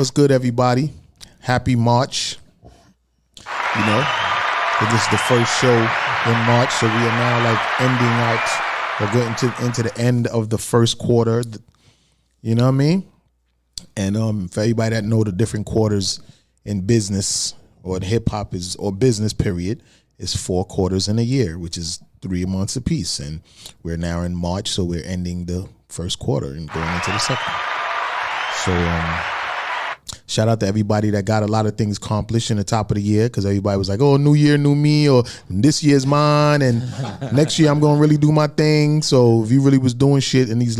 what's good, everybody? Happy March. You know, this is the first show in March, so we are now like ending out or getting into the end of the first quarter. You know what I mean? And for everybody that know the different quarters in business or hip hop is or business period is 4 quarters in a year, which is 3 months apiece. And we're now in March, so we're ending the first quarter and going into the second. So shout out to everybody that got a lot of things accomplished in the top of the year, because everybody was like, oh, new year, new me, or this year's mine, and next year I'm going to really do my thing. So if you really was doing shit in these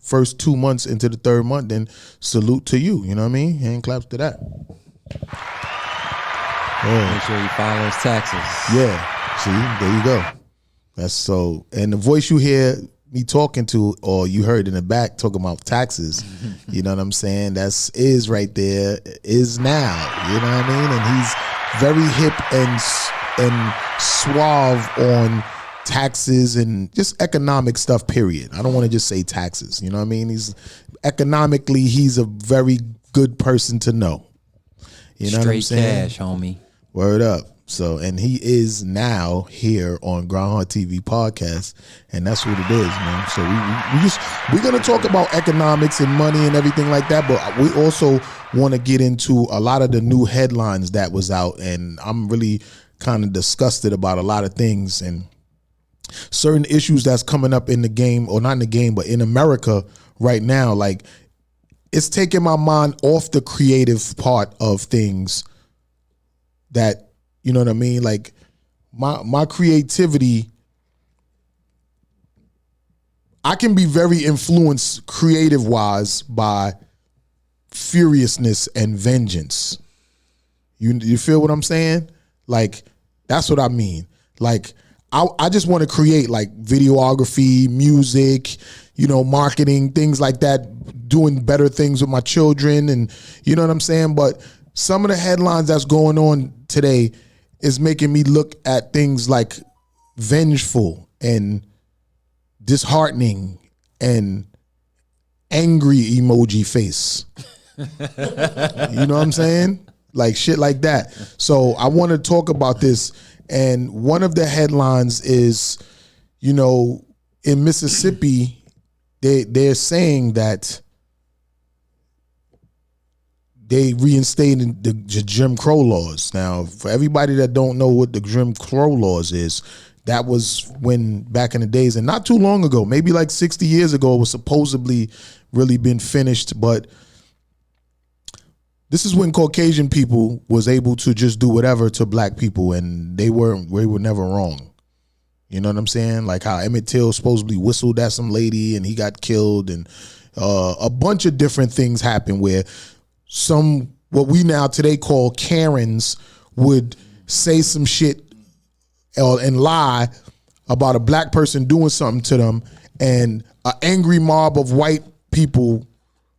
first 2 months into the third month, then salute to you. You know what I mean? Hand claps to that. Yeah. Make sure you file those taxes. Yeah. See, there you go. That's so. And the voice you hear me talking to, or you heard in the back talking about taxes, you know what I'm saying? That's is right there, is now. You know what I mean? And he's very hip and suave on taxes and just economic stuff, period. I don't want to just say taxes. You know what I mean? He's economically, he's a very good person to know. You know what I'm saying? Straight cash, homie. Word up. So, and he is now here on GRINDHARD TV podcast, and that's what it is, man. So we're gonna talk about economics and money and everything like that, but we also want to get into a lot of the new headlines that was out, and I'm really kind of disgusted about a lot of things and certain issues that's coming up in the game, or not in the game, but in America right now. Like, it's taking my mind off the creative part of things that, you know what I mean? Like my creativity, I can be very influenced creative wise by furiousness and vengeance. You feel what I'm saying? Like, that's what I mean. Like, I just want to create like videography, music, you know, marketing, things like that, doing better things with my children, and you know what I'm saying? But some of the headlines that's going on today is making me look at things like vengeful and disheartening and angry emoji face. You know what I'm saying? Like shit like that. So I want to talk about this. And one of the headlines is, you know, in Mississippi, they're saying that they reinstated the Jim Crow laws. Now, for everybody that don't know what the Jim Crow laws is, that was when back in the days, and not too long ago, maybe like 60 years ago, it was supposedly really been finished. But this is when Caucasian people was able to just do whatever to black people, and they were never wrong. You know what I'm saying? Like how Emmett Till supposedly whistled at some lady and he got killed, and a bunch of different things happened where some, what we now today call Karens, would say some shit and lie about a black person doing something to them, and an angry mob of white people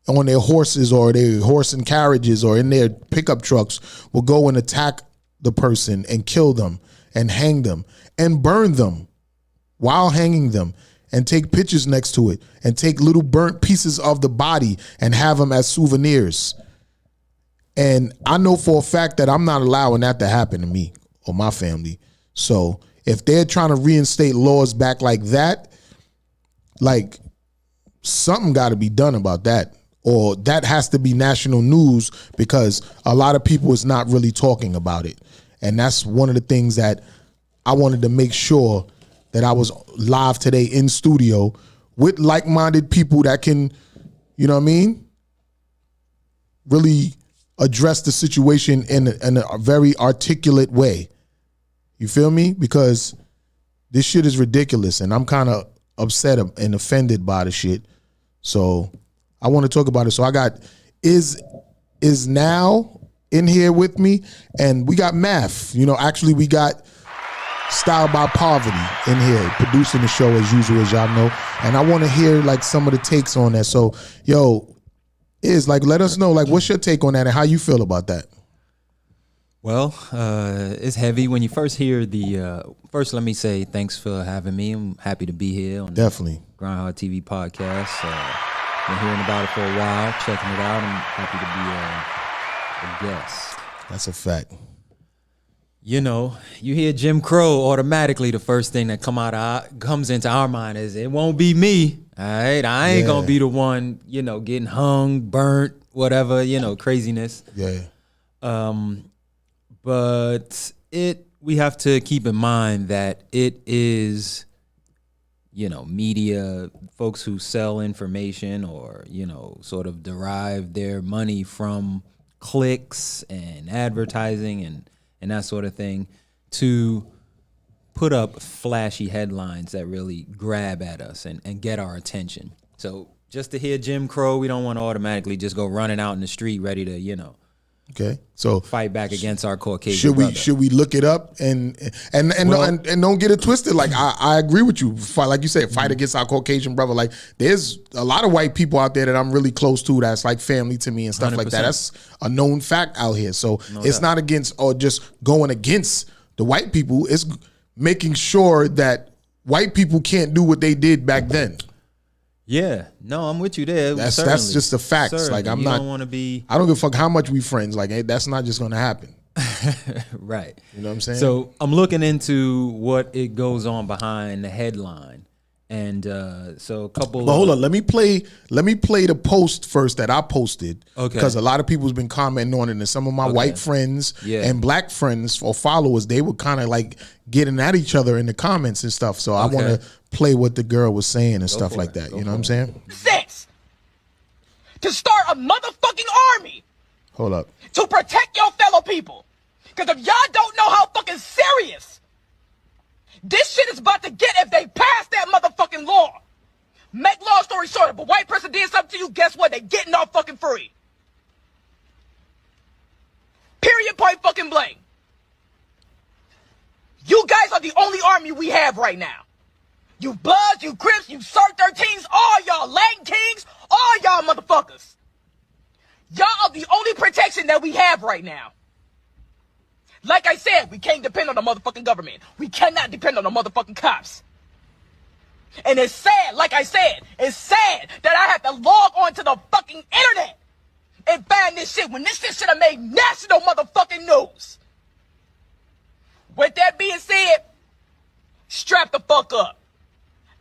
on their horses or their horse and carriages or in their pickup trucks will go and attack the person and kill them and hang them and burn them while hanging them, and take pictures next to it and take little burnt pieces of the body and have them as souvenirs. And I know for a fact that I'm not allowing that to happen to me or my family. So if they're trying to reinstate laws back like that, like something got to be done about that, or that has to be national news, because a lot of people is not really talking about it. And that's one of the things that I wanted to make sure that I was live today in studio with like-minded people that can, you know what I mean, really address the situation in a very articulate way. You feel me? Because this shit is ridiculous, and I'm kind of upset and offended by the shit. So I want to talk about it. So I got is now in here with me, and we got Math. You know, actually we got Styled by Poverty in here producing the show as usual, as y'all know. And I want to hear like some of the takes on that. So, yo, like, let us know, like, what's your take on that and how you feel about that? Well, it's heavy when you first hear the. First, let me say thanks for having me. I'm happy to be here on Definitely the GRINDHARD TV podcast. Been hearing about it for a while, checking it out. I'm happy to be I guess. That's a fact. You know, you hear Jim Crow, automatically the first thing that comes into our mind is it won't be me. All right, I ain't gonna be the one, you know, getting hung, burnt, whatever, you know, craziness. Yeah. But we have to keep in mind that it is, you know, media, folks who sell information or, you know, sort of derive their money from clicks and advertising and that sort of thing, to put up flashy headlines that really grab at us and get our attention. So just to hear Jim Crow, we don't want to automatically just go running out in the street ready to, you know, so fight back against our Caucasian should we look it up and don't get it twisted? Like I agree with you. Like you said, fight against our Caucasian brother. Like there's a lot of white people out there that I'm really close to that's like family to me and stuff 100%. like that. That's a known fact out here. So it's not against or just going against the white people. It's making sure that white people can't do what they did back then. Yeah, no, I'm with you there. That's just the facts. Certainly. Like I'm you not. Don't want to be. I don't give a fuck how much we friends. Like that's not just gonna happen. Right. You know what I'm saying? So I'm looking into what it goes on behind the headline, and so a couple. But hold on, let me play the post first that I posted. Okay. Because a lot of people's been commenting on it, and some of my white friends and black friends or followers, they were kind of like getting at each other in the comments and stuff. So I want to play what the girl was saying and stuff like that. You know what I'm saying? Sense to start a motherfucking army. Hold up. To protect your fellow people. Because if y'all don't know how fucking serious this shit is about to get if they pass that motherfucking law. Make long story short, if a white person did something to you, guess what? They getting off fucking free. Period, point fucking blank. You guys are the only army we have right now. You Bloods, you Crips, you Cert 13s, all y'all Latin Kings, all y'all motherfuckers. Y'all are the only protection that we have right now. Like I said, we can't depend on the motherfucking government. We cannot depend on the motherfucking cops. And it's sad, like I said, it's sad that I have to log on to the fucking internet and find this shit when this shit should have made national motherfucking news. With that being said, strap the fuck up.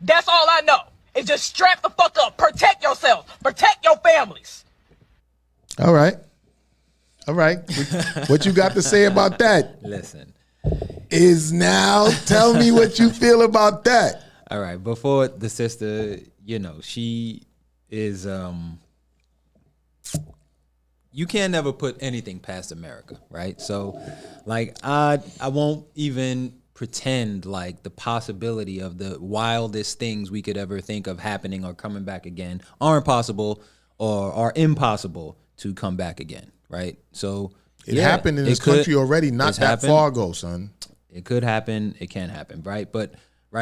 That's all I know. Is just strap the fuck up. Protect yourself. Protect your families. All right. What you got to say about that? Listen. Tell me what you feel about that. All right. Before the sister, you know, she is, you can never put anything past America, right? So, like, I won't even pretend like the possibility of the wildest things we could ever think of happening or coming back again aren't possible or are impossible to come back again, right? So it happened in this country already not that far ago, son. It could happen. It can happen, right? But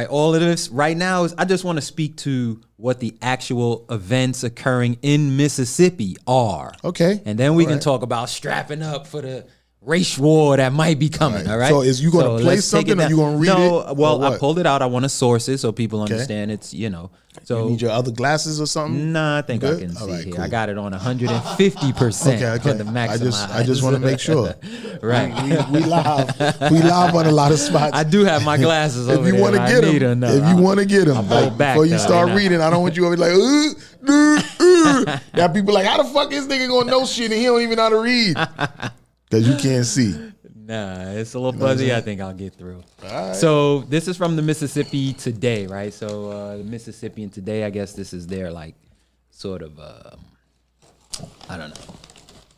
all of this right now is I just want to speak to what the actual events occurring in Mississippi are. Okay. And then we can talk about strapping up for the race war that might be coming. All right. So is you going to play something or you going to read it? No, well, I pulled it out. I want to source it so people understand it's, you know. So you need your other glasses or something? Nah, I think I can see here. Cool. I got it on 150% okay. on the maximize. I just want to make sure. Right. We live. We live on a lot of spots. I do have my glasses over there. If you want to get them, before you start reading, I don't want you to be like, Now people like, how the fuck is nigga gonna know shit and he don't even know how to read? Because you can't see. Nah, it's a little fuzzy. I think I'll get through. All right. So this is from the Mississippi Today, right? So the Mississippian Today, I guess this is their like sort of, I don't know.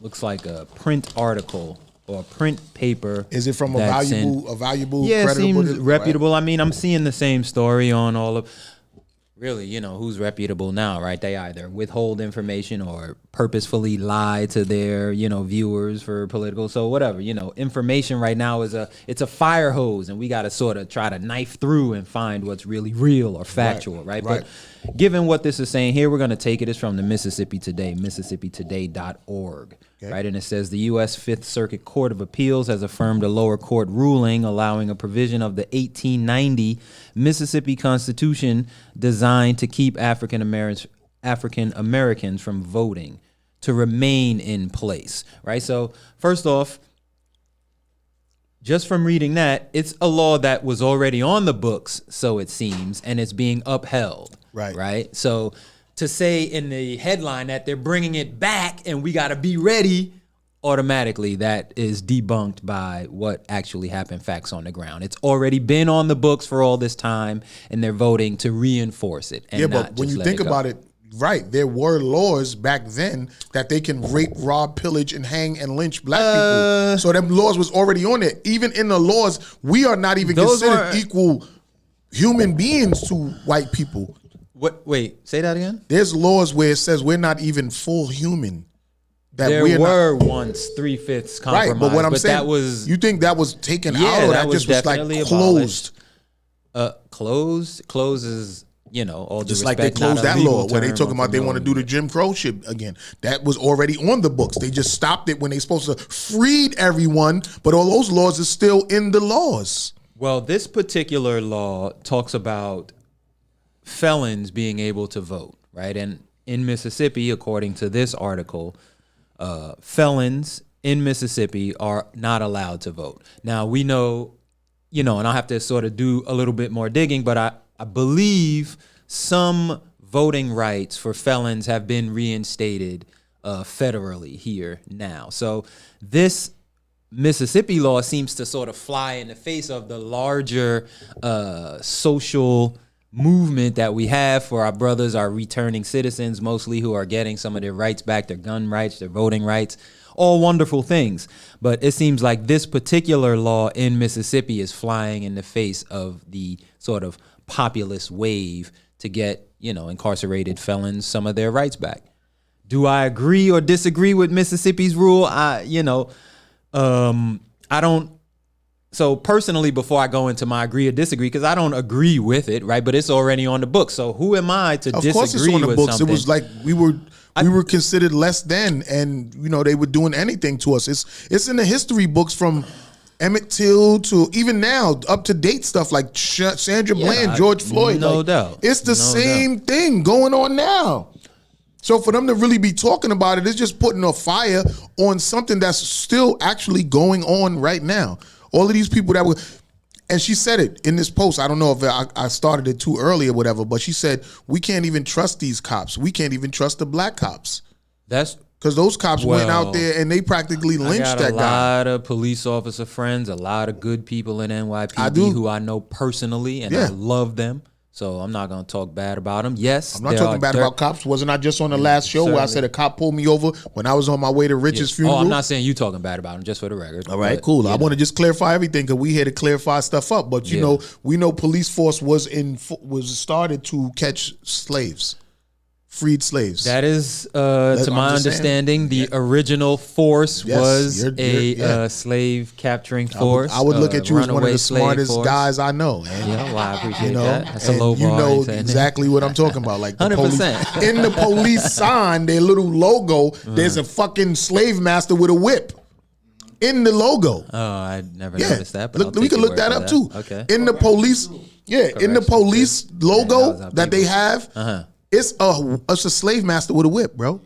Looks like a print article or a print paper. Is it from a valuable? Yeah, it seems reputable. Right? I mean, I'm seeing the same story on all of. Really, you know, who's reputable now, right? They either withhold information or purposefully lie to their, you know, viewers for political. So whatever, you know, information right now it's a fire hose, and we got to sort of try to knife through and find what's really real or factual, right? But given what this is saying here, we're going to take it. It's from the Mississippi Today, MississippiToday.org. Okay. Right, and it says the U.S. Fifth Circuit Court of Appeals has affirmed a lower court ruling allowing a provision of the 1890 Mississippi Constitution designed to keep African Americans from voting to remain in place, right? So first off, just from reading that, it's a law that was already on the books, so it seems, and it's being upheld, right? So to say in the headline that they're bringing it back and we got to be ready, automatically that is debunked by what actually happened, facts on the ground. It's already been on the books for all this time, and they're voting to reinforce it. And but when you think about it, right, there were laws back then that they can rape, rob, pillage, and hang and lynch black people. So them laws was already on there. Even in the laws, we are not even considered equal human beings to white people. What? Wait, say that again? There's laws where it says we're not even full human. There were once 3/5 compromise, right? But what I'm saying, that was, you think that was taken out, or that just was like closed? Closed is, you know, all just like they closed that law where they talking about they want to do the Jim Crow shit again. That was already on the books. They just stopped it when they supposed to freed everyone, but all those laws are still in the laws. Well, this particular law talks about felons being able to vote, right? And in Mississippi, according to this article, felons in Mississippi are not allowed to vote. Now, we know, you know, and I'll have to sort of do a little bit more digging, but I believe some voting rights for felons have been reinstated federally here now. So this Mississippi law seems to sort of fly in the face of the larger social movement that we have for our brothers, our returning citizens, mostly, who are getting some of their rights back, their gun rights, their voting rights, all wonderful things. But it seems like this particular law in Mississippi is flying in the face of the sort of populist wave to get, you know, incarcerated felons some of their rights back. Do I agree or disagree with Mississippi's rule? I don't. So personally, before I go into my agree or disagree, because I don't agree with it, right? But it's already on the books. So who am I to disagree with something? Of course it's on the books. Something? It was like we were considered less than, and you know, they were doing anything to us. It's in the history books from Emmett Till to even now up to date stuff like Sandra Bland, George Floyd. No doubt. It's the same thing going on now. So for them to really be talking about it, it's just putting a fire on something that's still actually going on right now. All of these people that were, and she said it in this post. I don't know if I started it too early or whatever, but she said, we can't even trust these cops. We can't even trust the black cops. That's because those cops went out there and they practically lynched that guy. A lot of police officer friends, a lot of good people in NYPD who I know personally, and I love them. So I'm not going to talk bad about them. Yes, I'm not talking bad about cops. Wasn't I just on the last show where I said a cop pulled me over when I was on my way to Rich's funeral? Oh, I'm not saying you talking bad about them, just for the record. All right, cool. I want to just clarify everything because we here to clarify stuff up. But you know, we know police force was started to catch slaves. Freed slaves. That is, to my understanding, the original force was a slave capturing force. I would look at you as one of the smartest guys I know. And, yeah, well, I appreciate that. That's a low bar. You know exactly what I'm talking about. Like 100%. In the police sign, their little logo, there's a fucking slave master with a whip. In the logo. Oh, I never noticed that. But we can look that up too. Okay. In the police, in the police logo that they have. It's a slave master with a whip, bro.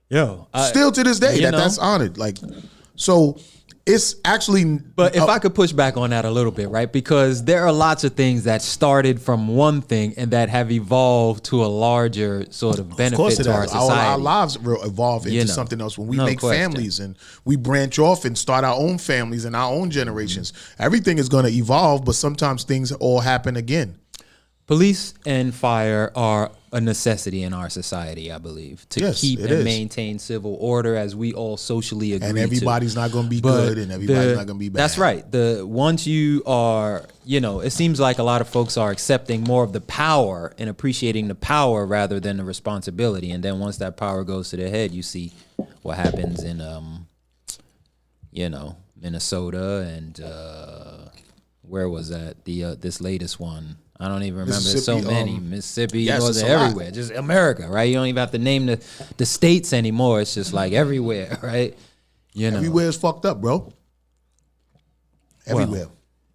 Yo, still to this day that's honored. Like, so it's actually. But if I could push back on that a little bit, right? Because there are lots of things that started from one thing and that have evolved to a larger sort of benefit to our society. Our lives will evolve into something else when we make families and we branch off and start our own families and our own generations. Everything is going to evolve, but sometimes things all happen again. Police and fire are a necessity in our society, I believe, to keep and maintain civil order, as we all socially agree. And everybody's not going to be good, and everybody's not going to be bad. That's right. Once you are, it seems like a lot of folks are accepting more of the power and appreciating the power rather than the responsibility. And then once that power goes to their head, you see what happens in, Minnesota and where was that? This latest one. I don't even remember. There's so many. Mississippi, everywhere. Just America, right? You don't even have to name the states anymore. It's just like everywhere, right? Everywhere is fucked up, bro. Everywhere.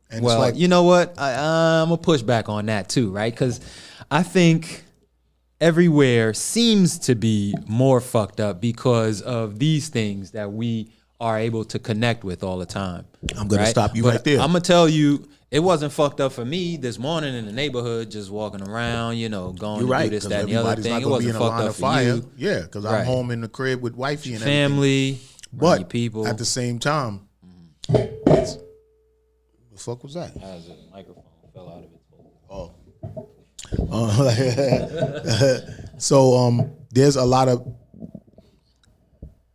And it's like, you know what? I'm going to push back on that too, right? Because I think everywhere seems to be more fucked up because of these things that we are able to connect with all the time. I'm gonna stop you right there. I'm gonna tell you, it wasn't fucked up for me this morning in the neighborhood, just walking around, you know, going to do this, that, and the other thing. It wasn't fucked up for you. Yeah, because I'm home in the crib with wifey and family, but people. At the same time, the fuck was that? As a microphone fell out of its hole. So there's a lot of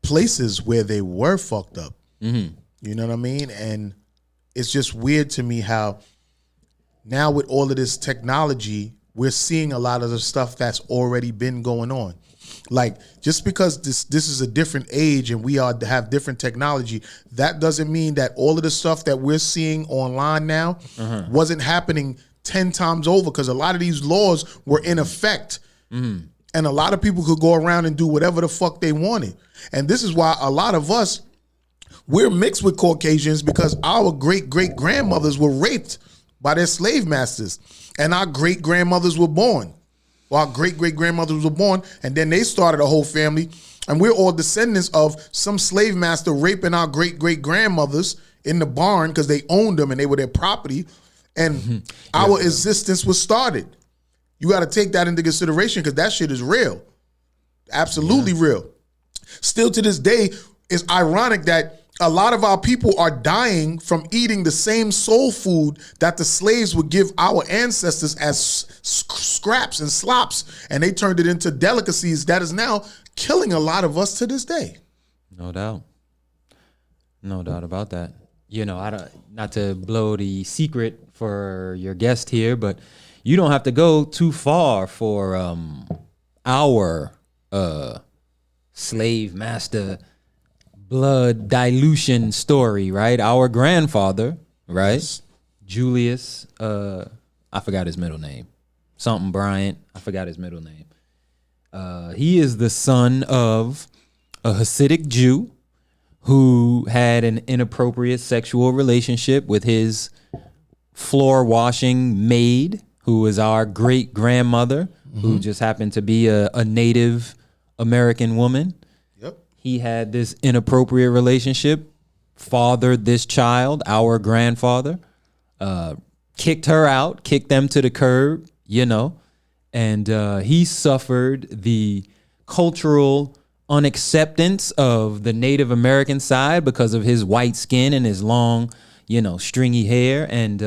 places where they were fucked up. You know what I mean? And it's just weird to me how now with all of this technology, we're seeing a lot of the stuff that's already been going on. Like, just because this is a different age and we have different technology, that doesn't mean that all of the stuff that we're seeing online now wasn't happening 10 times over, because a lot of these laws were in effect. And a lot of people could go around and do whatever the fuck they wanted. And this is why a lot of us, we're mixed with Caucasians, because our great-great-grandmothers were raped by their slave masters. And our great-grandmothers were born. Well, our great-great-grandmothers were born, and then they started a whole family. And we're all descendants of some slave master raping our great-great-grandmothers in the barn because they owned them and they were their property. And our existence was started. You got to take that into consideration, because that shit is real. Absolutely real. Still to this day, it's ironic that a lot of our people are dying from eating the same soul food that the slaves would give our ancestors as scraps and slops, and they turned it into delicacies that is now killing a lot of us to this day. No doubt. No doubt about that. You know, not to blow the secret for your guest here, but you don't have to go too far for our slave master blood dilution story, right? Our grandfather, right? Yes. Julius, I forgot his middle name. Something Bryant, I forgot his middle name. He is the son of a Hasidic Jew who had an inappropriate sexual relationship with his floor washing maid, who was our great grandmother, who just happened to be a Native American woman. Yep. He had this inappropriate relationship, fathered this child, our grandfather, kicked her out, kicked them to the curb, you know, and he suffered the cultural unacceptance of the Native American side because of his white skin and his long, you know, stringy hair, and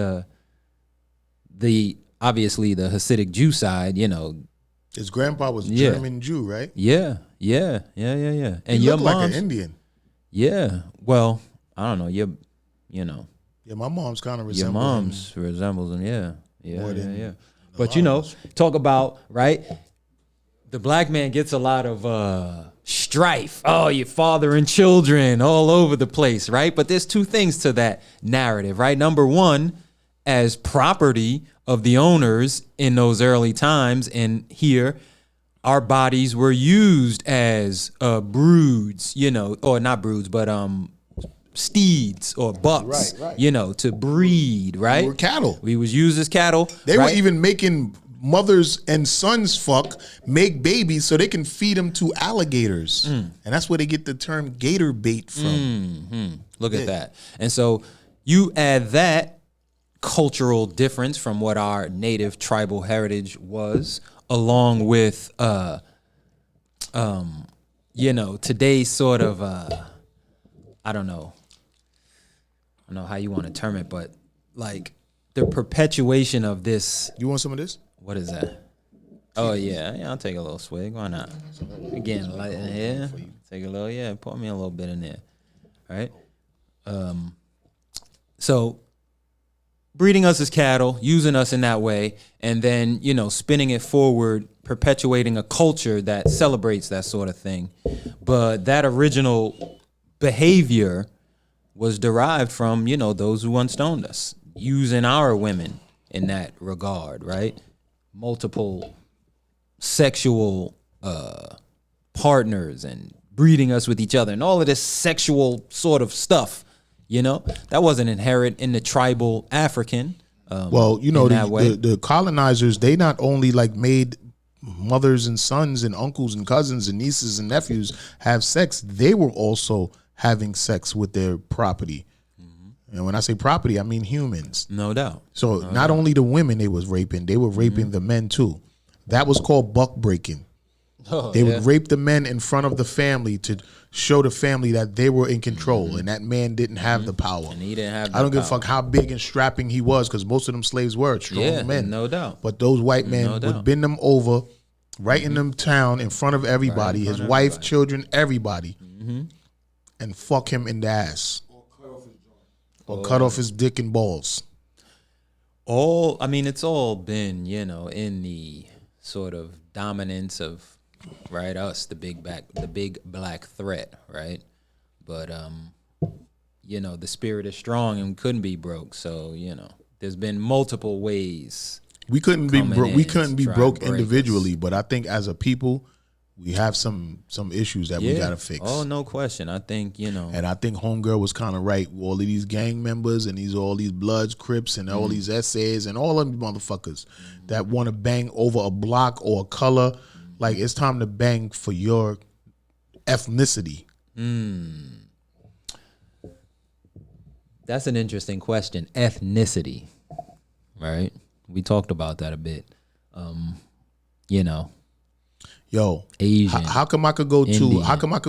obviously the Hasidic Jew side, you know. His grandpa was German Jew, right? Yeah. And he your looked mom's like an Indian. Yeah. Well, I don't know. You know. Yeah, my mom's kind of resembles your mom's him. Resembles him. Yeah. But you know, talk about, right? The black man gets a lot of strife. Oh, your father and children all over the place, right? But there's two things to that narrative, right? Number one, as property of the owners in those early times, and here, our bodies were used as broods, you know, or not broods, but steeds or bucks, right. You know, to breed, right? We were cattle. We was used as cattle. They were even making mothers and sons make babies so they can feed them to alligators. And that's where they get the term gator bait from. Look at that. And so you add that cultural difference from what our native tribal heritage was, along with you know, today's sort of I don't know how you want to term it, but like the perpetuation of this. You want some of this? What is that? Oh yeah, I'll take a little swig. Why not? Again, light in here. Take a little, pour me a little bit in there. All right. So breeding us as cattle, using us in that way, and then, you know, spinning it forward, perpetuating a culture that celebrates that sort of thing. But that original behavior was derived from, you know, those who unstoned us, using our women in that regard, right? Multiple sexual partners and breeding us with each other and all of this sexual sort of stuff. You know, that wasn't inherent in the tribal African. Well, you know, the colonizers, they not only like made mothers and sons and uncles and cousins and nieces and nephews have sex, they were also having sex with their property. And when I say property, I mean humans. No doubt. So not only the women they was raping, they were raping the men too. That was called buck breaking. They would rape the men in front of the family to show the family that they were in control and that man didn't have the power. And he didn't have the I don't give a power. fuck how big and strapping he was, because most of them slaves were strong men. No doubt. But those white men would bend them over right in them town in front of everybody, his wife, children, everybody, and fuck him in the ass. Or cut off his dick and balls. I mean, it's all been, in the sort of dominance of, right, us, the big black threat, right? But the spirit is strong and couldn't be broke. So, there's been multiple ways. We couldn't be broke. We couldn't be broke break individually, but I think as a people, we have some issues that we gotta fix. Oh, no question. I think, And I think Homegirl was kind of right. All of these gang members and all these Bloods, Crips, and all these essays and all of them motherfuckers that want to bang over a block or a color. Like, it's time to bang for your ethnicity. That's an interesting question. Ethnicity, right? We talked about that a bit. Yo, Asian. How come I could go Indian.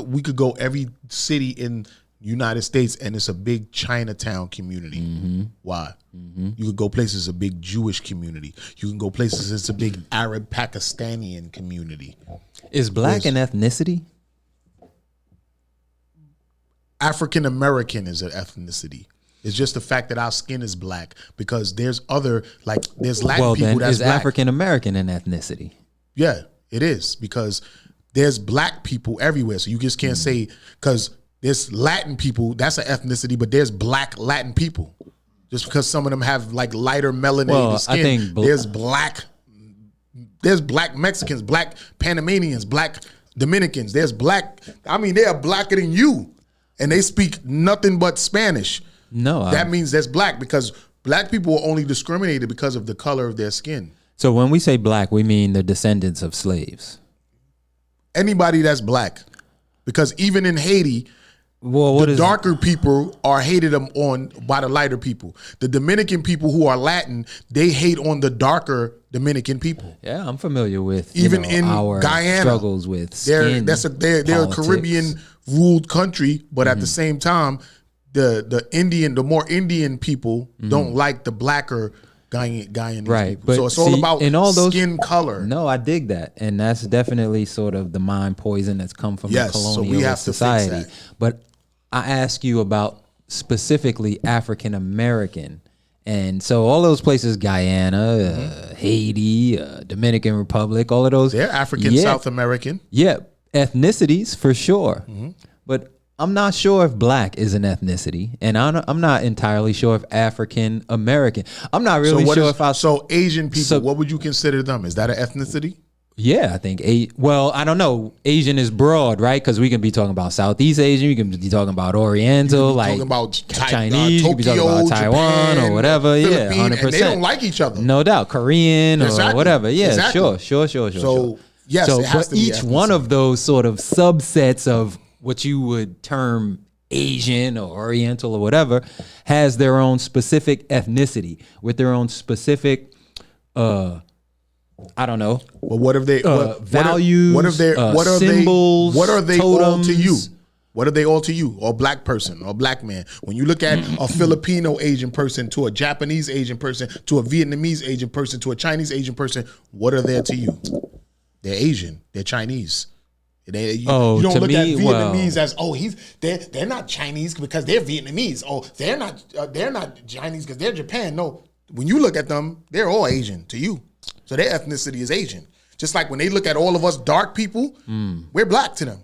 we could go every city in United States and it's a big Chinatown community? Why? You could go places, a big Jewish community. You can go places, it's a big Arab Pakistani community. Is black an ethnicity? African American is an ethnicity. It's just the fact that our skin is black, because there's there's Latin people then that's is black. African American an ethnicity? Yeah, it is, because there's black people everywhere. So you just can't say, because there's Latin people, that's an ethnicity, but there's black Latin people. Just because some of them have like lighter melanated skin, I think there's black Mexicans, black Panamanians, black Dominicans. They are blacker than you, and they speak nothing but Spanish. No, that means that's black, because black people are only discriminated because of the color of their skin. So when we say black, we mean the descendants of slaves. Anybody that's black, because even in Haiti, the darker people are hated on by the lighter people. The Dominican people who are Latin, they hate on the darker Dominican people. Yeah, I'm familiar with even in our Guyana struggles with skin. They're a Caribbean ruled country, but at the same time, the more Indian people don't like the blacker Guyanese right, people. but So it's all about in all those, skin color. No, I dig that, and that's definitely sort of the mind poison that's come from the colonial society. Fix that. But I ask you about specifically African American, and so all those places, Guyana, Haiti, Dominican Republic, all of those, they're African, South American. Yeah, ethnicities for sure, but I'm not sure if black is an ethnicity, and I'm not entirely sure if African American. I'm not really sure if So Asian people, what would you consider them? Is that an ethnicity? Yeah, I think well, I don't know. Asian is broad, right? Because we can be talking about Southeast Asian, we can be talking about Oriental, like talking about Chinese, you can be talking about Taiwan, Japan, or whatever. Yeah, 100%. And they don't like each other. No doubt, Korean or whatever. Yeah, exactly. Sure. So yes, it has but to be each ethnicity. one of those sort of subsets of what you would term Asian or Oriental or whatever has their own specific ethnicity with their own specific I don't know. But what if they values? What are symbols? What are they totems? all to you? What are they all to you? Or black person or black man? When you look at a Filipino Asian person to a Japanese Asian person to a Vietnamese Asian person to a Chinese Asian person, what are they to you? They're Asian. They're Chinese. You don't look at Vietnamese as they're not Chinese because they're Vietnamese. Oh, they're not Chinese because they're Japan. No, when you look at them, they're all Asian to you. So their ethnicity is Asian. Just like when they look at all of us dark people, we're black to them.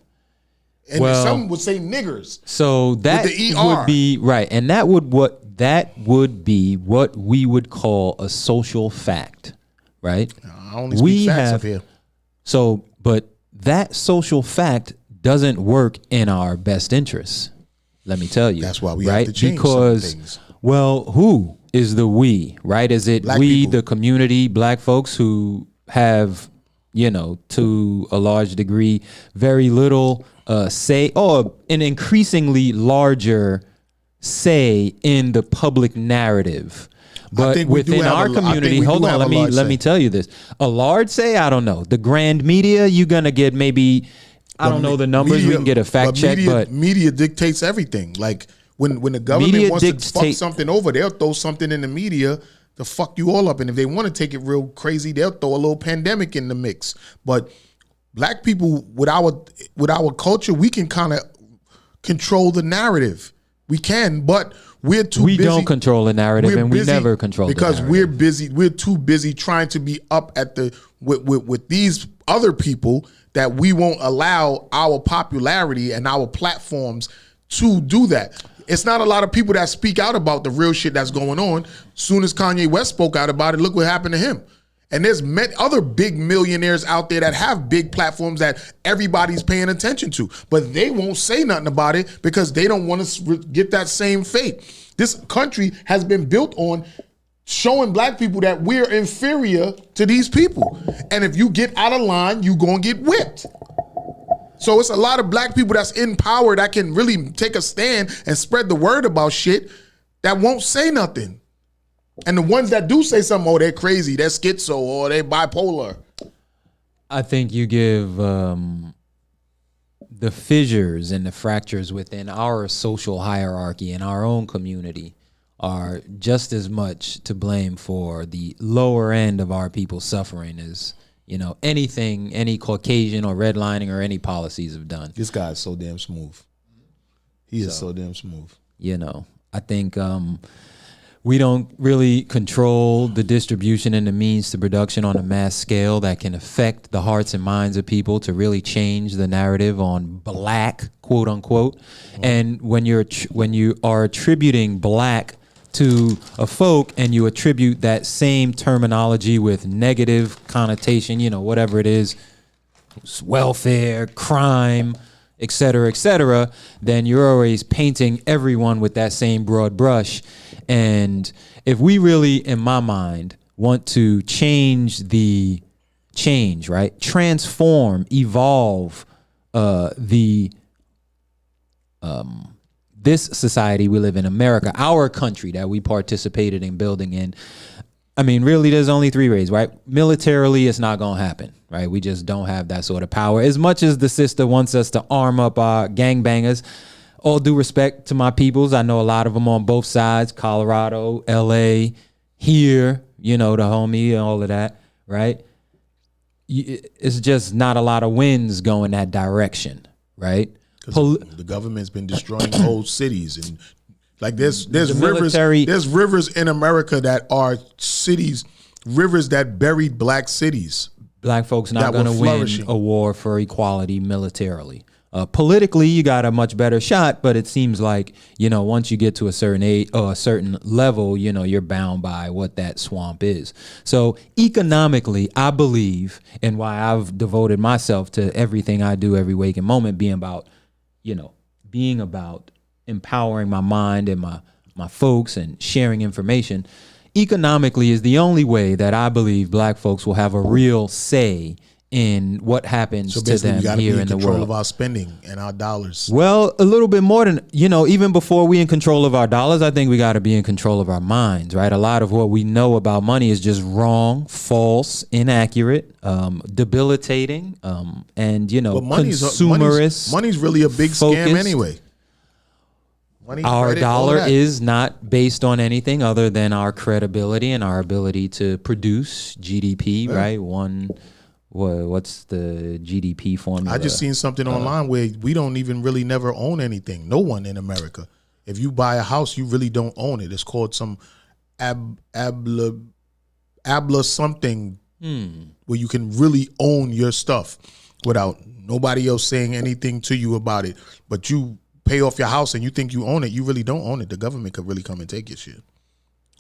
And some would say niggers. So that would be right, and that would be what we would call a social fact, right? I only speak facts up here. So, but that social fact doesn't work in our best interests. Let me tell you. That's why we have to change some things. Well, who is the we, right? Is it black we, people. the community, black folks who have, you know, to a large degree, very little say, or an increasingly larger say in the public narrative. But within our community, hold on, let me tell you this. A large say, I don't know. The grand media, you're gonna get maybe, I don't know the numbers. We can get a fact check, but media dictates everything. Like when the government wants to fuck something over, they'll throw something in the media to fuck you all up. And if they want to take it real crazy, they'll throw a little pandemic in the mix. But black people, with our culture, we can kind of control the narrative. We can, but we're too busy. We don't control the narrative, and we never control because the narrative. we're busy. We're too busy trying to be up at the with these other people that we won't allow our popularity and our platforms to do that. It's not a lot of people that speak out about the real shit that's going on. Soon as Kanye West spoke out about it, look what happened to him. And there's other big millionaires out there that have big platforms that everybody's paying attention to, but they won't say nothing about it because they don't want to get that same fate. This country has been built on showing black people that we're inferior to these people. And if you get out of line, you're going to get whipped. So it's a lot of black people that's in power that can really take a stand and spread the word about shit that won't say nothing. And the ones that do say something, oh, they're crazy, they're schizo, or they're bipolar. I think you give the fissures and the fractures within our social hierarchy in our own community are just as much to blame for the lower end of our people suffering as, you know, anything any Caucasian or redlining or any policies have done. This guy is so damn smooth. He is so damn smooth. You know, I think we don't really control the distribution and the means to production on a mass scale that can affect the hearts and minds of people to really change the narrative on black, quote unquote. Mm-hmm. And when you are attributing black to a folk and you attribute that same terminology with negative connotation, you know, whatever it is, welfare, crime, et cetera, then you're always painting everyone with that same broad brush. And if we really, in my mind, want to right? Transform, evolve this society we live in, America, our country that we participated in building in. I mean, really, there's only three ways, right? Militarily, it's not going to happen, right? We just don't have that sort of power. As much as the sister wants us to arm up our gangbangers, all due respect to my peoples, I know a lot of them on both sides, Colorado, LA, here, you know, the homie and all of that, right? It's just not a lot of winds going that direction, right? The government's been destroying whole cities, and like there's rivers in America that are cities, rivers that buried black cities. Black folks not going to win a war for equality militarily. Politically, you got a much better shot, but it seems like, you know, once you get to a certain age or a certain level, you know, you're bound by what that swamp is. So economically, I believe, and why I've devoted myself to everything I do every waking moment, being about empowering my mind and my folks and sharing information, economically is the only way that I believe black folks will have a real say in what happens to them here in the world. Control of our spending and our dollars. Well, a little bit more than, you know, even before we in control of our dollars, I think we got to be in control of our minds, right? A lot of what we know about money is just wrong, false, inaccurate, debilitating, and, you know, consumerist. Money's really a big scam anyway. Our dollar is not based on anything other than our credibility and our ability to produce GDP, right? What's the GDP formula? I just seen something online where we don't even really never own anything. No one in America. If you buy a house, you really don't own it. It's called some abla something where you can really own your stuff without nobody else saying anything to you about it. But you pay off your house and you think you own it. You really don't own it. The government could really come and take your shit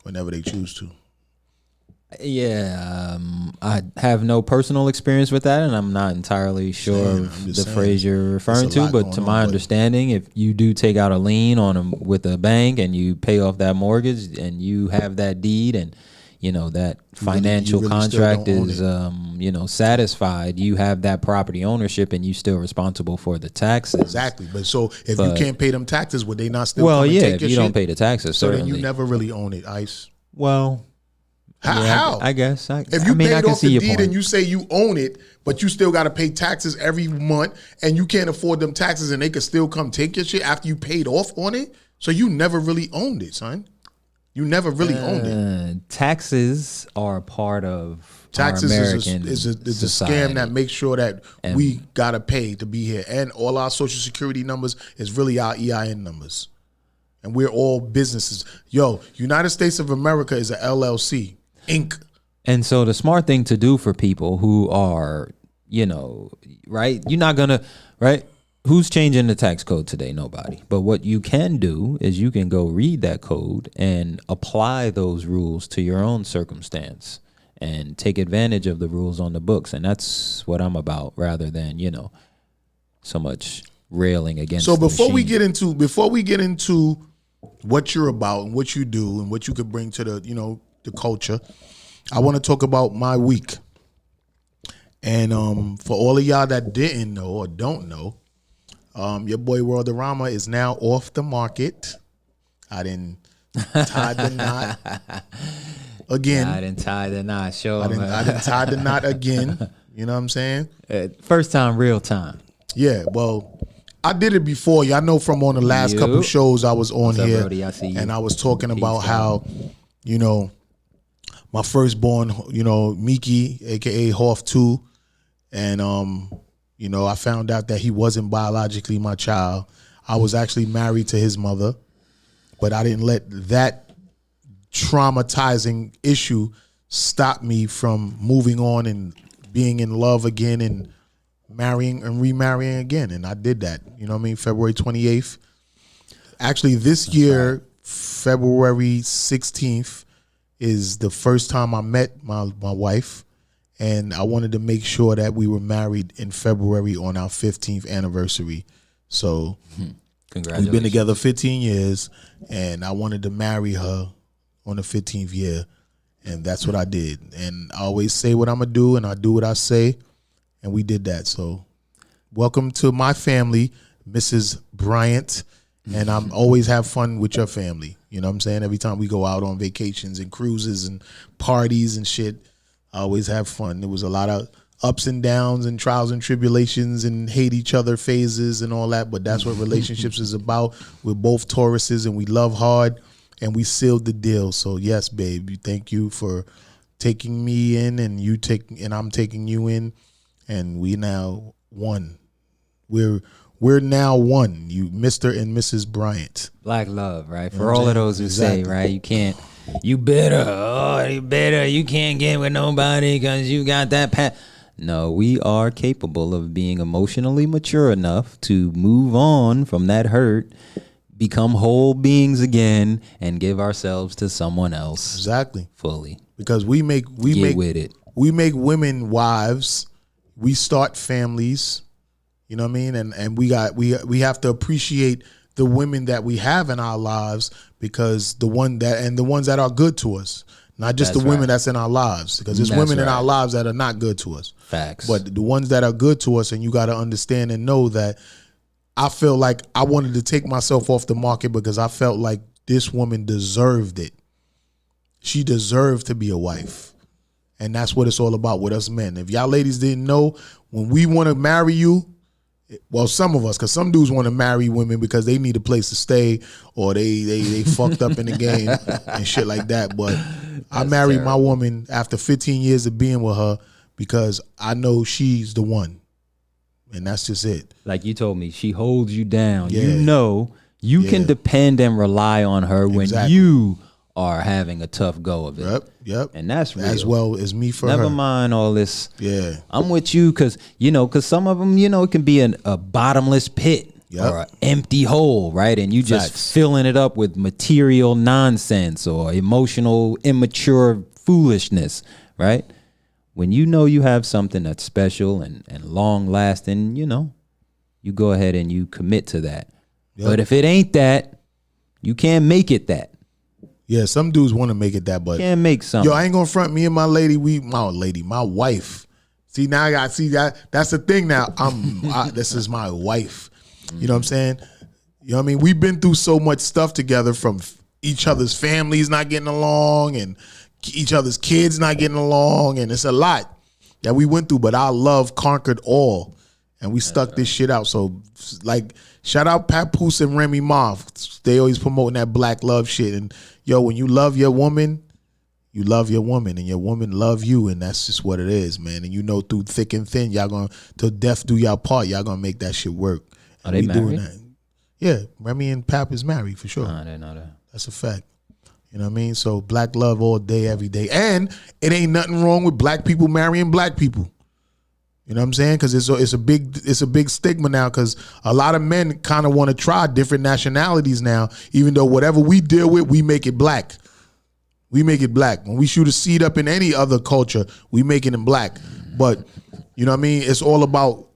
whenever they choose to. Yeah, I have no personal experience with that, and I'm not entirely sure of the phrase you're referring to. But to my understanding, if you do take out a lien on them with a bank and you pay off that mortgage and you have that deed and you know, that financial you really still contract don't is, own you know, satisfied, you have that property ownership and you still responsible for the taxes. Exactly. But so if you can't pay them taxes, would they not still Well, come and yeah, take if your you shit? don't pay the taxes, So certainly. then you never really own it, Ice. Well, How? I guess. If you I mean, I paid can off see the your deed point. and you say you own it, but you still got to pay taxes every month, and you can't afford them taxes, and they could still come take your shit after you paid off on it. So you never really owned it, son. You never really owned it. Taxes are a part of Taxes our American is a society. scam that makes sure that we gotta pay to be here, and all our social security numbers is really our EIN numbers, and we're all businesses. Yo, United States of America is a LLC, Inc. And so the smart thing to do for people who are, you know, right? You're not gonna, right? Who's changing the tax code today? Nobody. But what you can do is you can go read that code and apply those rules to your own circumstance and take advantage of the rules on the books. And that's what I'm about, rather than, you know, so much railing against. So the before we machine. get into what you're about and what you do and what you could bring to the, you know, the culture, I want to talk about my week. And for all of y'all that didn't know or don't know, your boy Worldorama is now off the market. I didn't tie the knot again. I didn't tie the knot. Show I didn't tie the knot again. You know what I'm saying? First time, real time. Yeah, well, I did it before. Y'all know from on the last couple shows I was on What's up, here, Brody? I see you. and I was talking about how, you know, my firstborn, you know, Miki, aka Hoff 2, and you know, I found out that he wasn't biologically my child. I was actually married to his mother, but I didn't let that traumatizing issue stop me from moving on and being in love again and marrying and remarrying again. And I did that, you know what I mean? February 28th. Actually, this year, February 16th is the first time I met my wife. And I wanted to make sure that we were married in February on our 15th anniversary. So Congratulations. we've been together 15 years, and I wanted to marry her on the 15th year, and that's what I did. And I always say what I'm going to do, and I do what I say, and we did that. So welcome to my family, Mrs. Bryant, and I'm always have fun with your family. You know what I'm saying? Every time we go out on vacations and cruises and parties and shit, I always have fun. There was a lot of ups and downs and trials and tribulations and hate each other phases and all that, but that's what relationships is about. We're both Tauruses and we love hard, and we sealed the deal. So yes, babe, thank you for taking me in, and I'm taking you in, and we now one. We're now one. You, Mr. and Mrs. Bryant. Black love, right? For all of those who say, right, you can't. You better, you can't get with nobody because you got that No, we are capable of being emotionally mature enough to move on from that hurt, become whole beings again, and give ourselves to someone else. Exactly. Fully. Because we make with it. We make women wives. We start families. You know what I mean? And we have to appreciate the women that we have in our lives, because the ones that are good to us, not just the women that's in our lives, because there's women in our lives that are not good to us. Facts. But the ones that are good to us, and you got to understand and know that I feel like I wanted to take myself off the market because I felt like this woman deserved it. She deserved to be a wife. And that's what it's all about with us men. If y'all ladies didn't know, when we want to marry you, well, some of us, because some dudes want to marry women because they need a place to stay, or they fucked up in the game and shit like that. But I married my woman after 15 years of being with her because I know she's the one. And that's just it. Like you told me, she holds you down. Yeah. You know you can depend and rely on her when you are having a tough go of it. Yep. And that's real. As well as me for her. Never mind all this. Yeah. I'm with you because some of them, it can be a bottomless pit or an empty hole, right? And you just filling it up with material nonsense or emotional, immature foolishness, right? When you know you have something that's special and long lasting, you go ahead and you commit to that. But if it ain't that, you can't make it that. Yeah, some dudes want to make it that, but Can't make something. yo, I ain't gonna front. Me and my lady, my wife. See, now I got see that. That's the thing. Now this is my wife. You know what I'm saying? You know what I mean? We've been through so much stuff together, from each other's families not getting along and each other's kids not getting along, and it's a lot that we went through. But our love conquered all, and we stuck this shit out. So, like, shout out Papoose and Remy Ma. They always promoting that black love shit. And yo, when you love your woman, you love your woman, and your woman love you, and that's just what it is, man. And you know, through thick and thin, y'all gonna, till death do y'all part, y'all gonna make that shit work. Are they married? Doing that. Yeah, Remy and Pap is married for sure. I didn't know that. That's a fact. You know what I mean? So black love all day, every day. And it ain't nothing wrong with black people marrying black people. You know what I'm saying? Because it's a big stigma now, because a lot of men kind of want to try different nationalities now, even though whatever we deal with, we make it black. We make it black. When we shoot a seed up in any other culture, we make it in black. But, you know what I mean? It's all about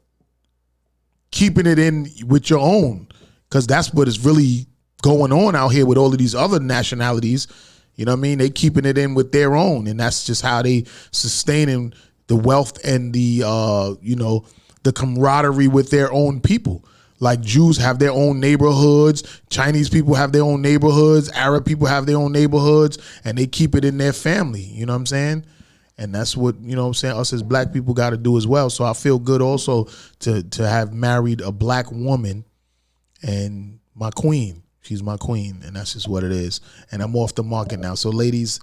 keeping it in with your own, because that's what is really going on out here with all of these other nationalities. You know what I mean? They keeping it in with their own, and that's just how they sustaining the wealth and the the camaraderie with their own people. Like Jews have their own neighborhoods, Chinese people have their own neighborhoods, Arab people have their own neighborhoods, and they keep it in their family. You know what I'm saying? And that's what, you know what I'm saying, us as black people got to do as well. So I feel good also to have married a black woman, and my queen. She's my queen, and that's just what it is. And I'm off the market now. So ladies,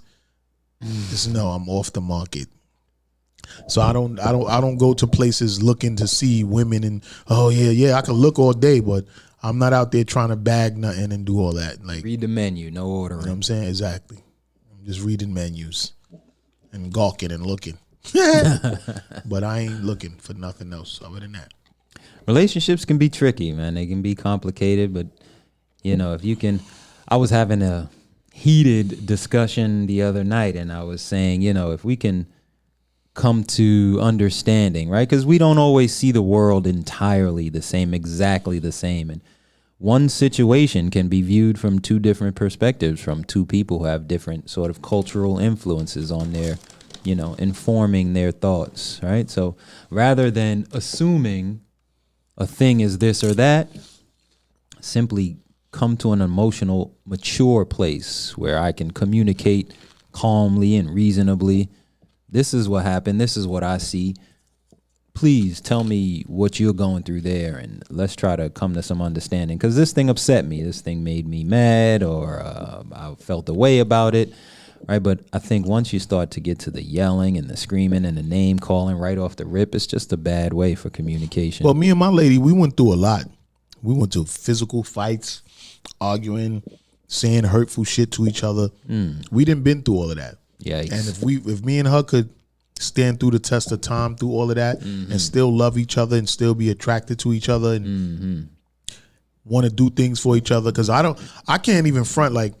just know I'm off the market. So I don't go to places looking to see women and, oh yeah, I can look all day, but I'm not out there trying to bag nothing and do all that. Like, Read the menu, no ordering. You know what I'm saying? Exactly. I'm just reading menus and gawking and looking. But I ain't looking for nothing else other than that. Relationships can be tricky, man. They can be complicated, but you know, if you can, I was having a heated discussion the other night, and I was saying, you know, if we can come to understanding, right? Because we don't always see the world entirely the same, exactly the same. And one situation can be viewed from two different perspectives, from two people who have different sort of cultural influences on their, you know, informing their thoughts, right? So rather than assuming a thing is this or that, simply come to an emotional, mature place where I can communicate calmly and reasonably. This is what happened. This is what I see. Please tell me what you're going through there, and let's try to come to some understanding. Because this thing upset me. This thing made me mad, or I felt a way about it, right? But I think once you start to get to the yelling and the screaming and the name calling right off the rip, it's just a bad way for communication. Well, me and my lady, we went through a lot. We went to physical fights, arguing, saying hurtful shit to each other. We didn't been through all of that. Yikes. And if me and her could stand through the test of time, through all of that, and still love each other and still be attracted to each other and want to do things for each other, because I can't even front. Like,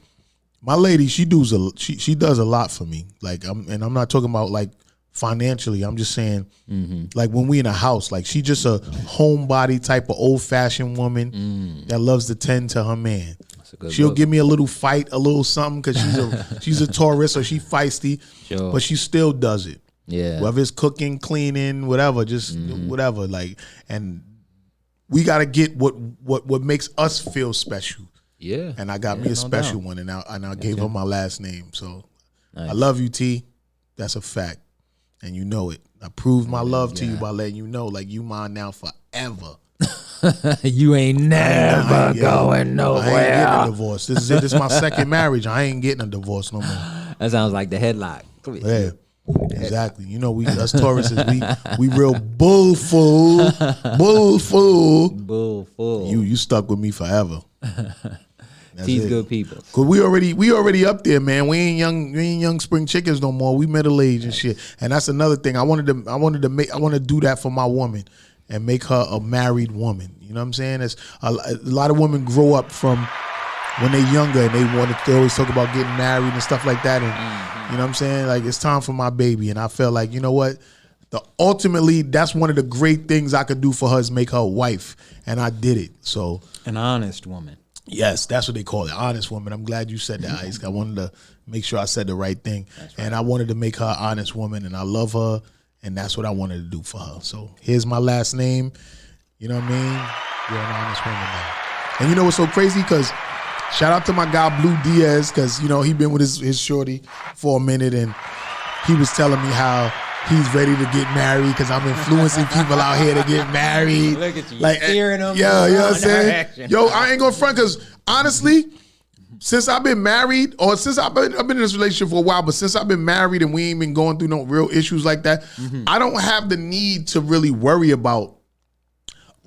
my lady, she does a lot for me. Like, I'm not talking about like financially. I'm just saying, like, when we in a house, like, she just a homebody type of old fashioned woman that loves to tend to her man. She'll give me a little fight, a little something, because she's a Taurus, so she feisty, but she still does it. Yeah. Whether it's cooking, cleaning, whatever, just whatever. Like, and we got to get what makes us feel special. Yeah. And I got me a special one, and I gave her my last name. So nice. I love you, T. That's a fact, and you know it. I proved my love to you by letting you know, like, you mine now forever. You ain't never going nowhere. I ain't getting a divorce. This is it. This is my second marriage. I ain't getting a divorce no more. That sounds like the headlock. Yeah, exactly. You know, us Tauruses, we real bull fool. You stuck with me forever. T's good people. Cause we already up there, man. We ain't young spring chickens no more. We middle aged and shit. And that's another thing. I want to do that for my woman and make her a married woman. You know what I'm saying? It's a lot of women grow up from when they're younger and they always talk about getting married and stuff like that. And you know what I'm saying? Like, it's time for my baby. And I felt like, you know what? Ultimately, that's one of the great things I could do for her, is make her a wife. And I did it. So, an honest woman. Yes, that's what they call it, honest woman. I'm glad you said that, Ice. I wanted to make sure I said the right thing. Right. And I wanted to make her an honest woman, and I love her, and that's what I wanted to do for her. So here's my last name. You know what I mean? You're an honest woman now. And you know what's so crazy? Because shout out to my guy, Blue Diaz, because, you know, he been with his shorty for a minute, and he was telling me how he's ready to get married because I'm influencing people out here to get married. Look at you, like steering them. Yeah, you know what I'm saying? Yo, I ain't gonna front because honestly, since I've been married, or since I've been in this relationship for a while, but since I've been married and we ain't been going through no real issues like that, I don't have the need to really worry about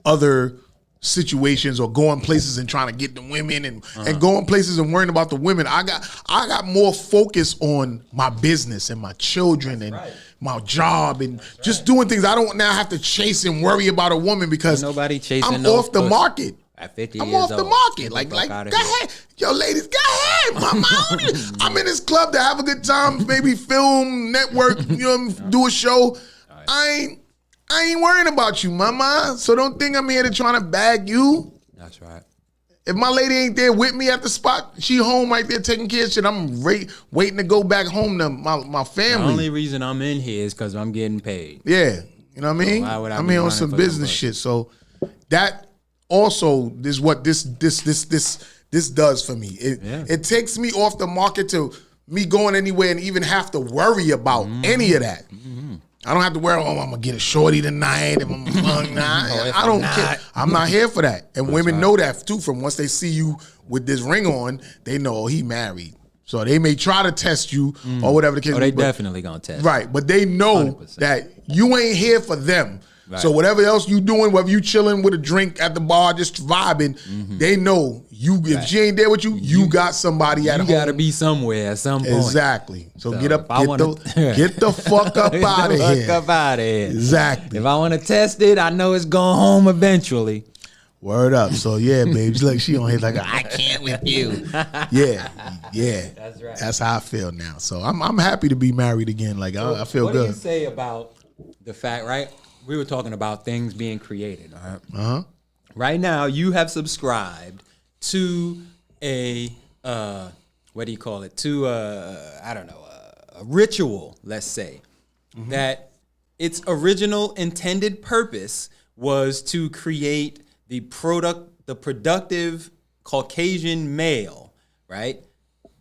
other situations or going places and trying to get the women and going places and worrying about the women. I got more focus on my business and my children and my job and just doing things. I don't now have to chase and worry about a woman because nobody chasing I'm off the market. At 50 I'm years off the old. market. Like, go ahead. Yo, ladies, go ahead. Mama, I'm in this club to have a good time, maybe film, network, you know, do a show. I ain't worrying about you, mama. So don't think I'm here to try to bag you. That's right. If my lady ain't there with me at the spot, she home right there taking care of shit. I'm waiting to go back home to my family. The only reason I'm in here is because I'm getting paid. Yeah. You know what I mean? Why would I I'm be here on running some for business nobody? shit. So that also is what this does for me. It takes me off the market to me going anywhere and even have to worry about any of that. I don't have to worry, I'm going to get a shorty tonight. If I'm I don't care. I'm not here for that. And women know that, too, from once they see you with this ring on, they know he married. So they may try to test you or whatever the case. They definitely going to test. Right, but they know 100%. that you ain't here for them. Right. So whatever else you doing, whether you chilling with a drink at the bar, just vibing, they know you. If she ain't there with you, you got somebody at home. You got to be somewhere at some point. Exactly. So get up, get the fuck up out of here. Fuck up out of here. Exactly. If I want to test it, I know it's going home eventually. Word up. So yeah, babe. Look, she on here like I can't with you. Yeah. That's right. That's how I feel now. So I'm happy to be married again. Like I feel good. What do you say about the fact, right? We were talking about things being created. Right? Right now, you have subscribed to a what do you call it? To a ritual. Let's say that its original intended purpose was to create the productive Caucasian male. Right?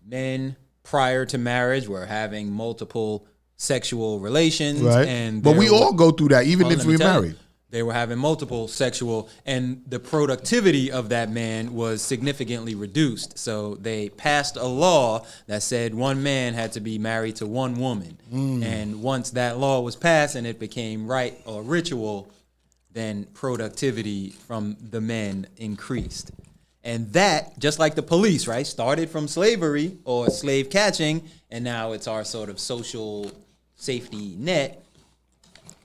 Men prior to marriage were having multiple sexual relations, right? But we all go through that, even if we're married. They were having multiple sexual, and the productivity of that man was significantly reduced. So they passed a law that said one man had to be married to one woman. And once that law was passed and it became right or ritual, then productivity from the men increased. And that, just like the police, right, started from slavery or slave catching, and now it's our sort of social safety net.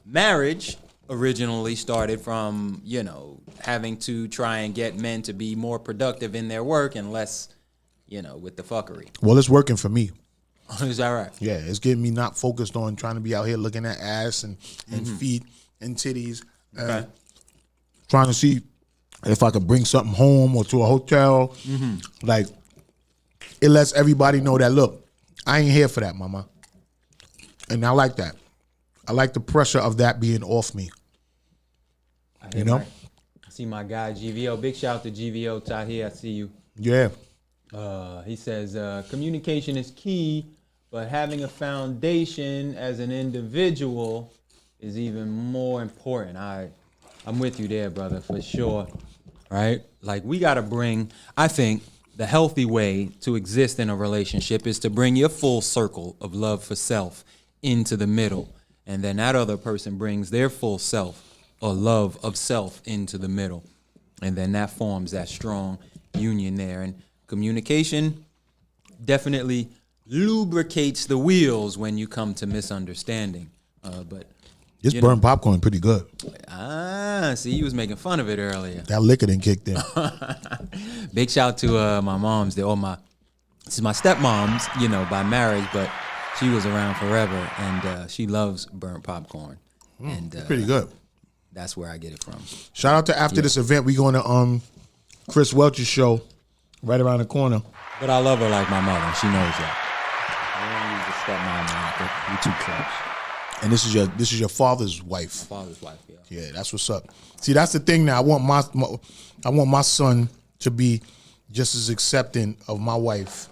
Marriage originally started from, having to try and get men to be more productive in their work and less, with the fuckery. Well, it's working for me. Is that right? Yeah, it's getting me not focused on trying to be out here looking at ass and feet and titties. Trying to see if I could bring something home or to a hotel. Like, it lets everybody know that, look, I ain't here for that, mama. And I like that. I like the pressure of that being off me. I see my guy GVO. Big shout out to GVO Tahir. I see you. Yeah. He says communication is key, but having a foundation as an individual is even more important. I'm with you there, brother, for sure. Right? Like, we got to bring, I think, the healthy way to exist in a relationship is to bring your full circle of love for self into the middle. And then that other person brings their full self or love of self into the middle. And then that forms that strong union there. And communication definitely lubricates the wheels when you come to misunderstanding. But this burnt popcorn pretty good. See, you was making fun of it earlier. That liquor didn't kick in. Big shout to my moms. This is my stepmoms, by marriage, but she was around forever, and she loves burnt popcorn. And pretty good. That's where I get it from. Shout out to after this event, we going to Chris Welch's show right around the corner. But I love her like my mother. She knows that. I don't use the stepmom. We too close. And this is your father's wife. My father's wife, yeah. Yeah, that's what's up. See, that's the thing now. I want my son to be just as accepting of my wife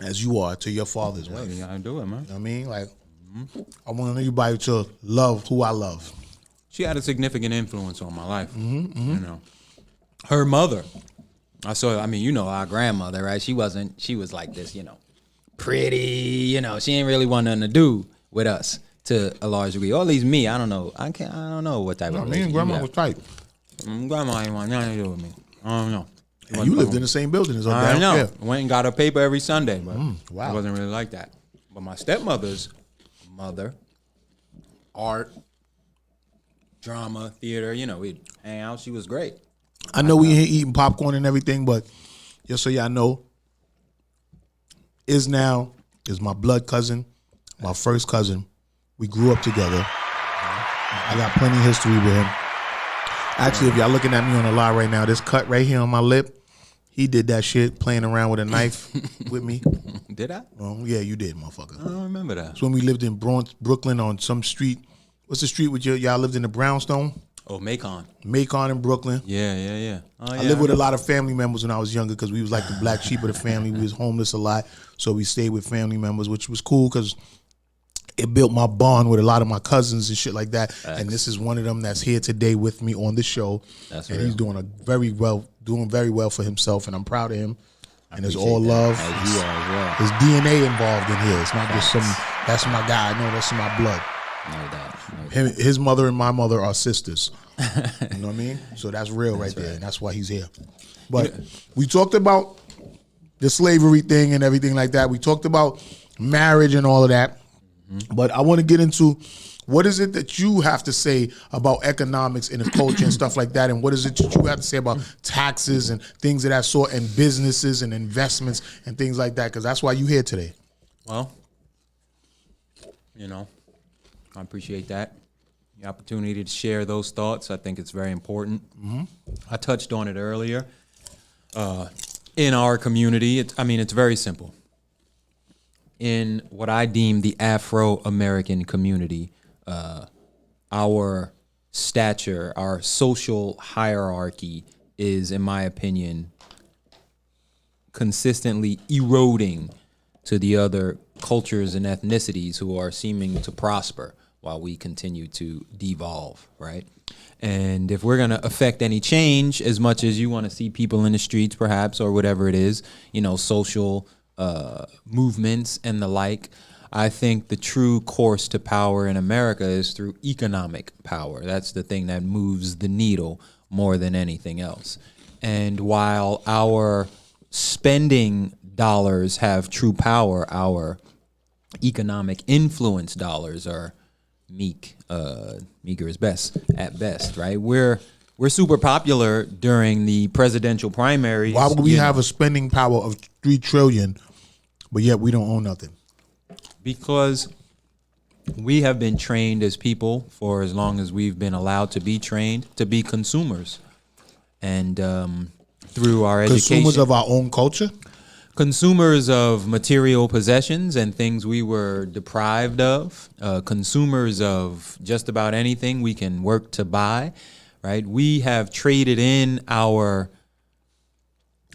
as you are to your father's wife. You gotta do it, man. You know what I mean? Like, I want everybody to love who I love. She had a significant influence on my life. You know, her mother. I mean, you know, our grandmother, right? She was like this, you know, pretty, you know, she ain't really want nothing to do with us to a large degree. Or at least me, I don't know. I don't know what type of Me and grandma was tight. Grandma ain't want nothing to do with me. I don't know. And you lived in the same building as her. I know. Yeah. Went and got her paper every Sunday, but wow. it wasn't really like that. But my stepmother's mother, art, drama, theater, you know, we'd hang out. She was great. I know we ain't eating popcorn and everything, but just so y'all know, is my blood cousin, my first cousin. We grew up together. I got plenty of history with him. Actually, if y'all looking at me on the live right now, this cut right here on my lip, he did that shit playing around with a knife with me. Did I? Oh, yeah, you did, motherfucker. I don't remember that. It's when we lived in Brooklyn on some street. What's the street with y'all lived in the brownstone? Oh, Macon. Macon in Brooklyn. Yeah. Oh, yeah. I lived with a lot of family members when I was younger because we was like the black sheep of the family. We was homeless a lot, so we stayed with family members, which was cool because it built my bond with a lot of my cousins and shit like that. Thanks. And this is one of them that's here today with me on the show. That's and real. He's doing very well for himself, and I'm proud of him. And it's all love. As you are as well. There's DNA involved in here. It's not just that's my guy. No, that's my blood. No doubt. His mother and my mother are sisters. You know what I mean? So that's real right there, and that's why he's here. But we talked about the slavery thing and everything like that. We talked about marriage and all of that. But I want to get into what is it that you have to say about economics and the culture and stuff like that, and what is it that you have to say about taxes and things of that sort, and businesses and investments and things like that, because that's why you're here today. Well, you know, I appreciate that. The opportunity to share those thoughts, I think it's very important. I touched on it earlier. In our community, it's very simple. In what I deem the Afro-American community, our stature, our social hierarchy is, in my opinion, consistently eroding to the other cultures and ethnicities who are seeming to prosper while we continue to devolve, right? And if we're going to affect any change, as much as you want to see people in the streets, perhaps, or whatever it is, you know, social movements and the like, I think the true course to power in America is through economic power. That's the thing that moves the needle more than anything else. And while our spending dollars have true power, our economic influence dollars are meager at best, right? We're super popular during the presidential primaries. Why would we have a spending power of $3 trillion, but yet we don't own nothing? Because we have been trained as people for as long as we've been allowed to be trained to be consumers, and through our education, consumers of our own culture. Consumers of material possessions and things we were deprived of, consumers of just about anything we can work to buy, right? We have traded in our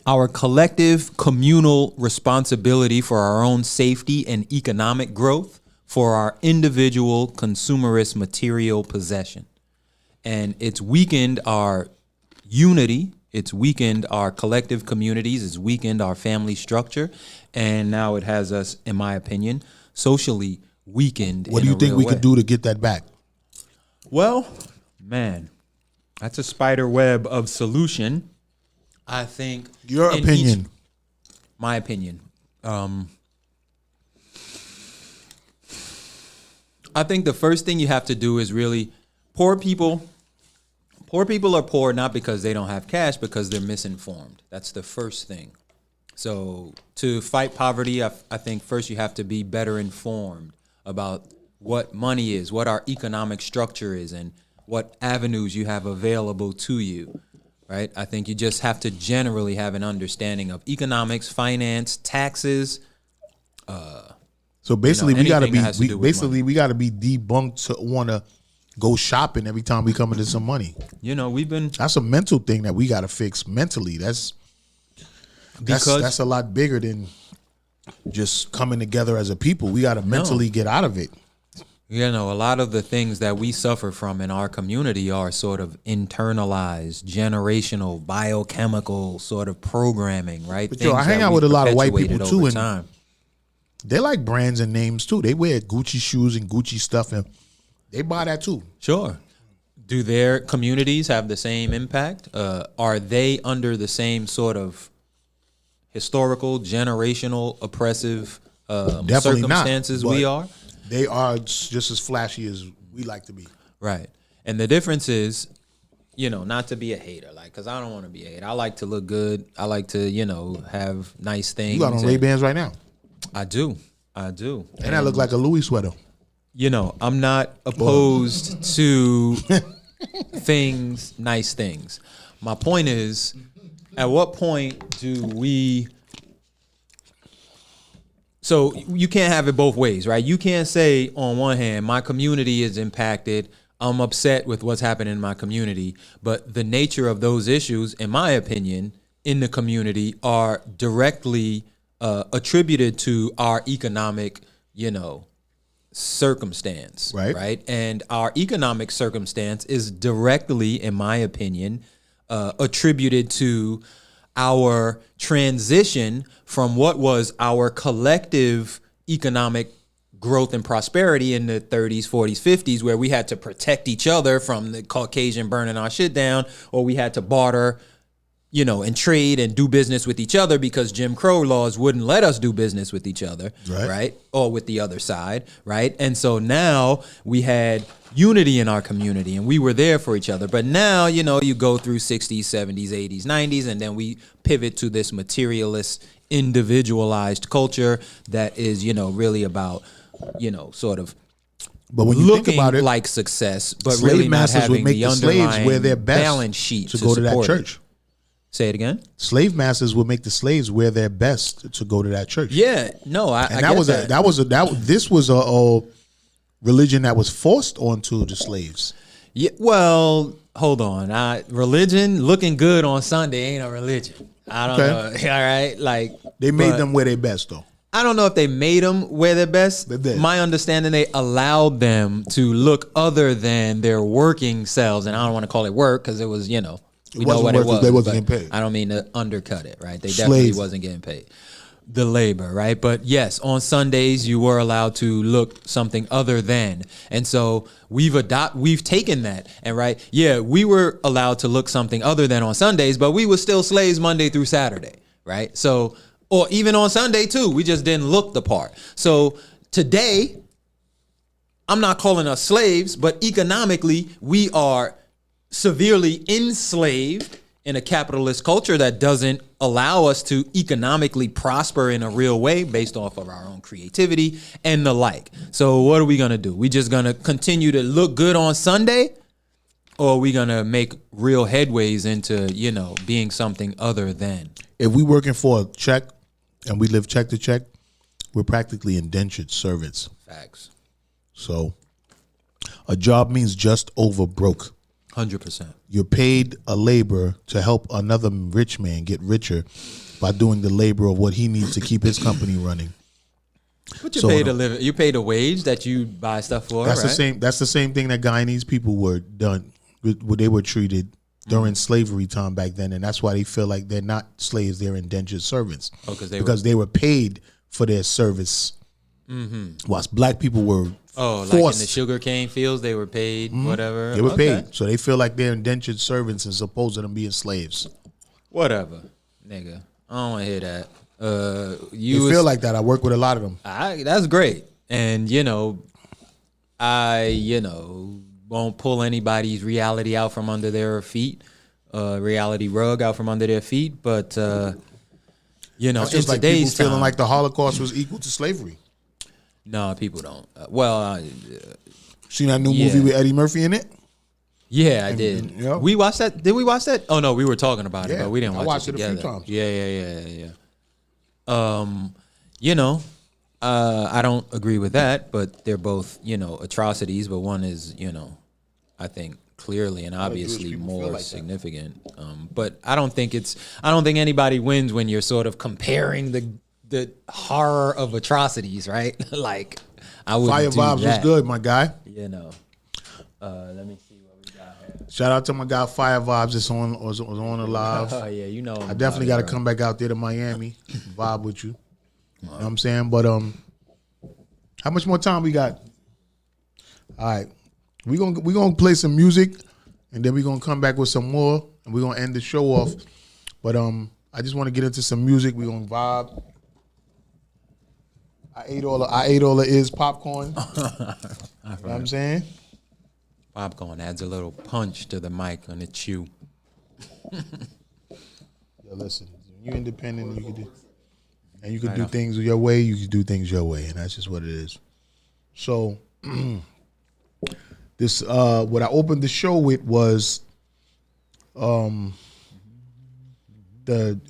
collective communal responsibility for our own safety and economic growth for our individual consumerist material possession. And it's weakened our unity. It's weakened our collective communities. It's weakened our family structure. And now it has us, in my opinion, socially weakened. What do you think we could do to get that back? Well, man, that's a spider web of solution. I think. Your opinion. My opinion. I think the first thing you have to do is really, poor people are poor not because they don't have cash, because they're misinformed. That's the first thing. So to fight poverty, I think first you have to be better informed about what money is, what our economic structure is, and what avenues you have available to you. right? I think you just have to generally have an understanding of economics, finance, taxes. So basically, we gotta anything that has to be do with money. we gotta be debunked to want to go shopping every time we come into some money. You know, we've been That's a mental thing that we gotta fix mentally. That's a lot bigger than just coming together as a people. We gotta mentally get out of it. You know, a lot of the things that we suffer from in our community are sort of internalized, generational, biochemical sort of programming, right? But I hang out with a lot of white people too, and time. they like brands and names too. They wear Gucci shoes and Gucci stuff, and they buy that too. Sure. Do their communities have the same impact? Are they under the same sort of historical, generational, oppressive circumstances not, we are? They are just as flashy as we like to be. Right. And the difference is, you know, not to be a hater, like, because I don't want to be a hater. I like to look good. I like to, you know, have nice things. You got on Ray-Bans right now. I do. And that look like a Louis sweater. You know, I'm not opposed to nice things. My point is, at what point do we... So you can't have it both ways, right? You can't say, on one hand, my community is impacted. I'm upset with what's happening in my community. But the nature of those issues, in my opinion, in the community are directly attributed to our economic, you know, circumstance, right? And our economic circumstance is directly, in my opinion, attributed to our transition from what was our collective economic growth and prosperity in the 30s, 40s, 50s, where we had to protect each other from the Caucasian burning our shit down, or we had to barter, you know, and trade and do business with each other because Jim Crow laws wouldn't let us do business with each other, right? Or with the other side, right? And so now we had unity in our community and we were there for each other. But now, you know, you go through 60s, 70s, 80s, 90s, and then we pivot to this materialist, individualized culture that is, you know, really about, you know, sort of but when you looking think about it, like success, but really not having the underlying balance sheet to go to that church. Say it again. Slave masters would make the slaves wear their best to go to that church. Yeah, no, this was a religion that was forced onto the slaves. Yeah, well, hold on. Religion looking good on Sunday ain't a religion. I don't know. All right, like they made them wear their best though. I don't know if they made them wear their best. My understanding, they allowed them to look other than their working selves, and I don't want to call it work because it was, you know. We know what it was. They wasn't getting paid. I don't mean to undercut it, right? They definitely wasn't getting paid. The labor, right? But yes, on Sundays you were allowed to look something other than, and so we've taken that, and right, yeah, we were allowed to look something other than on Sundays, but we were still slaves Monday through Saturday, right? So, or even on Sunday too, we just didn't look the part. So today, I'm not calling us slaves, but economically we are severely enslaved in a capitalist culture that doesn't allow us to economically prosper in a real way based off of our own creativity and the like. So what are we going to do? We just going to continue to look good on Sunday, or are we going to make real headways into, you know, being something other than? If we working for a check and we live check to check, we're practically indentured servants. Facts. So a job means just over broke. 100%. You're paid a labor to help another rich man get richer by doing the labor of what he needs to keep his company running. But you paid a living. You paid a wage that you buy stuff for. That's right? the same. That's the same thing that Guyanese people were done. They were treated during slavery time back then, and that's why they feel like they're not slaves; they're indentured servants. Oh, because they were paid for their service. Mm-hmm. Whilst black people were forced. Like in the sugarcane fields, they were paid whatever. They were paid, so they feel like they're indentured servants as opposed to them being slaves. Whatever, nigga. I don't want to hear that. You feel like that. I work with a lot of them. That's great, and I won't pull anybody's reality out from under their feet, reality rug out from under their feet. But it's just like people feeling like the Holocaust was equal to slavery. No, people don't. Seen that new movie with Eddie Murphy in it? Yeah, I did. Yep. We watched that. Did we watch that? Oh no, we were talking about it, Yeah, but we didn't watch I watched it it a together. few times. Yeah. You know, I don't agree with that, but they're both, you know, atrocities. But one is, you know, I think clearly and obviously more like significant. But I don't think anybody wins when you're sort of comparing the horror of atrocities, right? Like, I would. Fire Vibes was good, my guy. You know, let me see what we got here. Shout out to my guy Fire Vibes. Was on the live. Oh yeah, you know. I definitely got to come back out there to Miami, vibe with you. You know what I'm saying? But how much more time we got? All right, we gonna play some music, and then we gonna come back with some more, and we gonna end the show off. But I just want to get into some music. We gonna vibe. I ate all the is popcorn. You know what I'm saying? Popcorn adds a little punch to the mic on the chew. Yo, listen, you're independent. You can do, and you can do things your way. You can do things your way, and that's just what it is. So, this what I opened the show with was the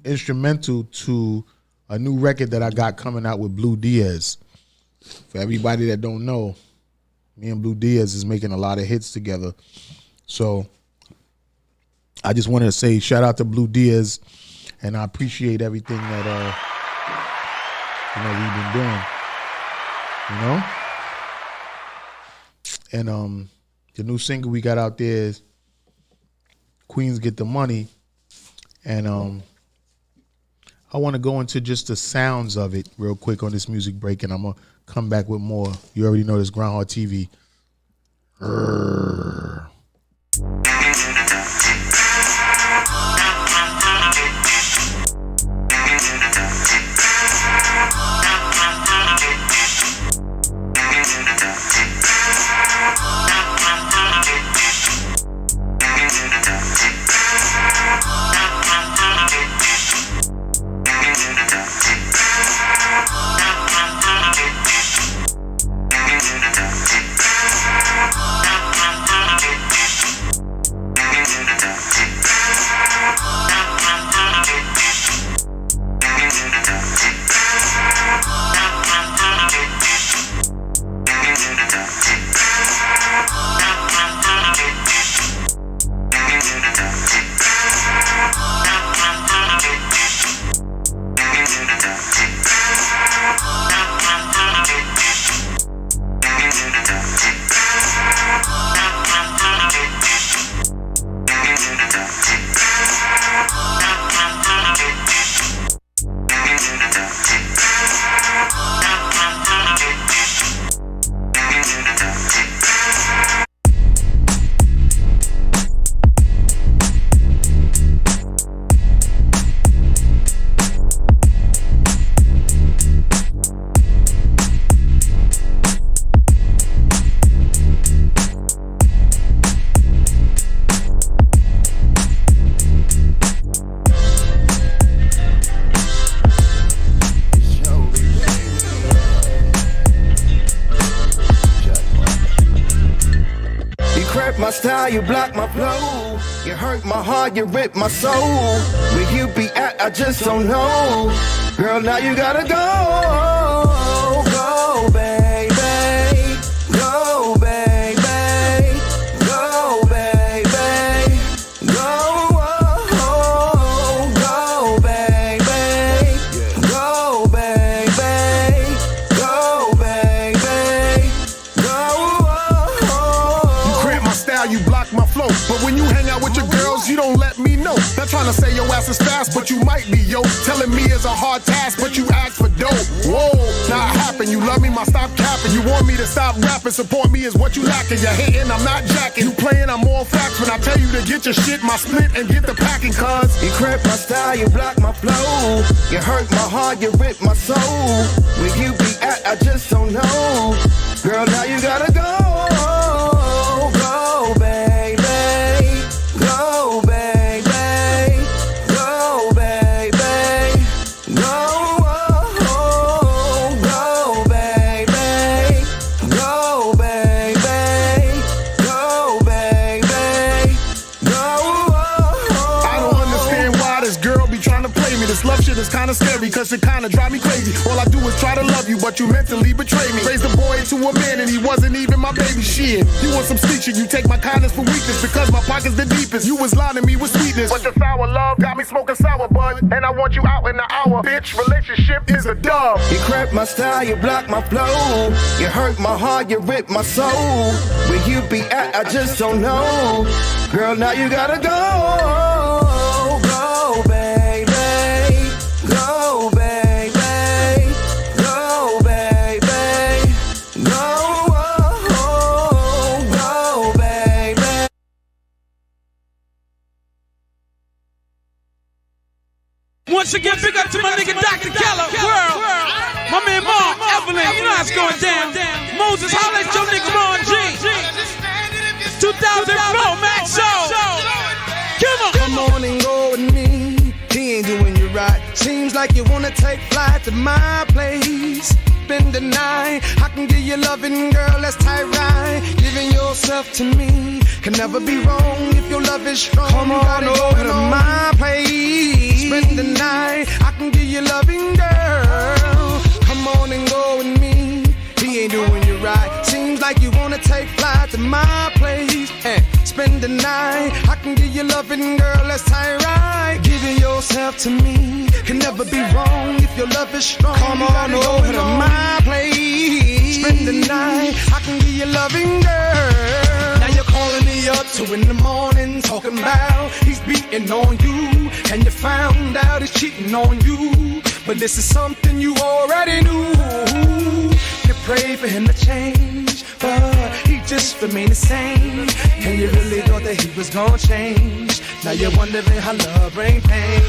instrumental to a new record that I got coming out with Blue Diaz. For everybody that don't know, me and Blue Diaz is making a lot of hits together. So I just wanted to say shout out to Blue Diaz, and I appreciate everything that we've been doing. And the new single we got out there is Queens Get the Money, and I want to go into just the sounds of it real quick on this music break, and I'm going to come back with more. You already know this GRINDHARD TV. My style, you block my flow. You hurt my heart, you rip my soul. Where you be at, I just don't know. Girl, now you gotta go. Go, baby. Go, baby. Go, baby. Go, go, baby. Go, baby. Go, baby. You block my flow, but when you hang out with your girls, you don't let me know. Not trying to say your ass is fast, but you might be, yo. Telling me it's a hard task, but you ask for dope. Whoa, now it happened. You love me, my stop capping. You want me to stop rapping, support me is what you lacking. You're hating, I'm not jacking. You playing, I'm all facts. When I tell you to get your shit, my split, and get the packing, cuz you cramp my style, you block my flow. You hurt my heart, you rip my soul. Where you be at, I just don't know. Girl, now you gotta go. Go, baby. Go, baby. Go, baby. Go, go, baby. Go, baby. Go, baby. this love shit is kinda scary, cause it kinda drive me crazy. All I do is try to love you, but you mentally betray me. Raised a boy into a man and he wasn't even my baby. Shit, you want some sweet shit, you take my kindness for weakness, because my pocket's the deepest. You was lying to me with sweetness, but your sour love got me smoking sour bud, and I want you out in an hour. Bitch, relationship is a dub. You crack my style, you block my flow. You hurt my heart, you rip my soul. Where you be at, I just don't know. Girl, now you gotta go. Go, baby. Go, baby. Go, baby. Go, go, baby. Once again, big up to my nigga Dr. Keller, world. My man Mark, Evelyn, you know how it's going down. Moses, holla at your nigga Ron G. 2004, Max Show. Come on and go with me. He ain't doing you right. Seems like you wanna take flight to my place. Spend the night. I can give you loving, girl. Let's tie right. Giving yourself to me can never be wrong if your love is strong. Come on over to my place. Spend the night. I can give you loving, girl. Come on and go with me. He ain't doing you right. Seems like you wanna take flight to my place and spend the night. I can give you loving, girl. Let's tie right. Giving yourself to me can never be wrong if your love is strong. Come on over to my place. Spend the night. I can give you loving, girl. Now you're calling me up 2 in the morning, talking about he's beating on you, and you found out he's cheating on you. But this is something you already knew. You prayed for him to change, but he just remained the same. And you really thought that he was gonna change. Now you're wondering how love bring pain.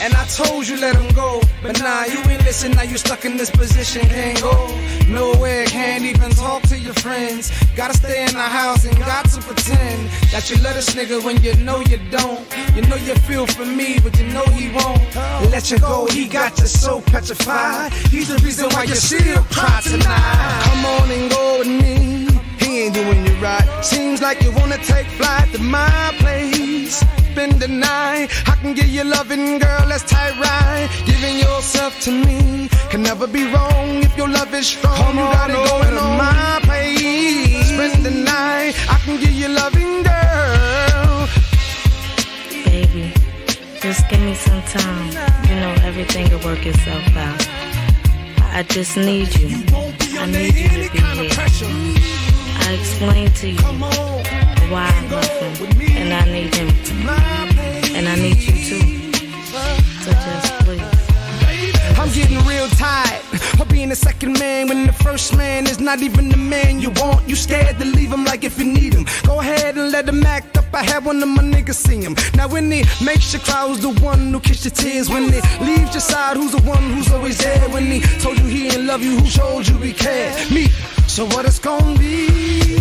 And I told you let him go, but nah, you ain't listen. Now you stuck in this position, can't go nowhere, can't even talk to your friends. Gotta stay in the house and got to pretend that you love this nigga when you know you don't. You know you feel for me, but you know he won't let you go. He got you so petrified. He's the reason why you still cry tonight. Come on and go with me. He ain't doing you right. Seems like you wanna take flight to my place. Spend the night. I can give you loving, girl. Let's tie right. Giving yourself to me can never be wrong if your love is strong. Come you gotta go to my place. Spend the night. I can give you loving, girl. Baby, just give me some time. You know everything will work itself out. I just need you. I need you to be here. I explained to you why I love him, and I need him, and I need you too. So just please. I'm getting real tired of being the second man when the first man is not even the man you want. You scared to leave him, like if you need him, go ahead and let him act up. I had one of my niggas see him. Now when he makes you cry, who's the one who kiss your tears? When he leaves your side, who's the one who's always there? When he told you he didn't love you, who told you he cared? Me. So what it's gonna be?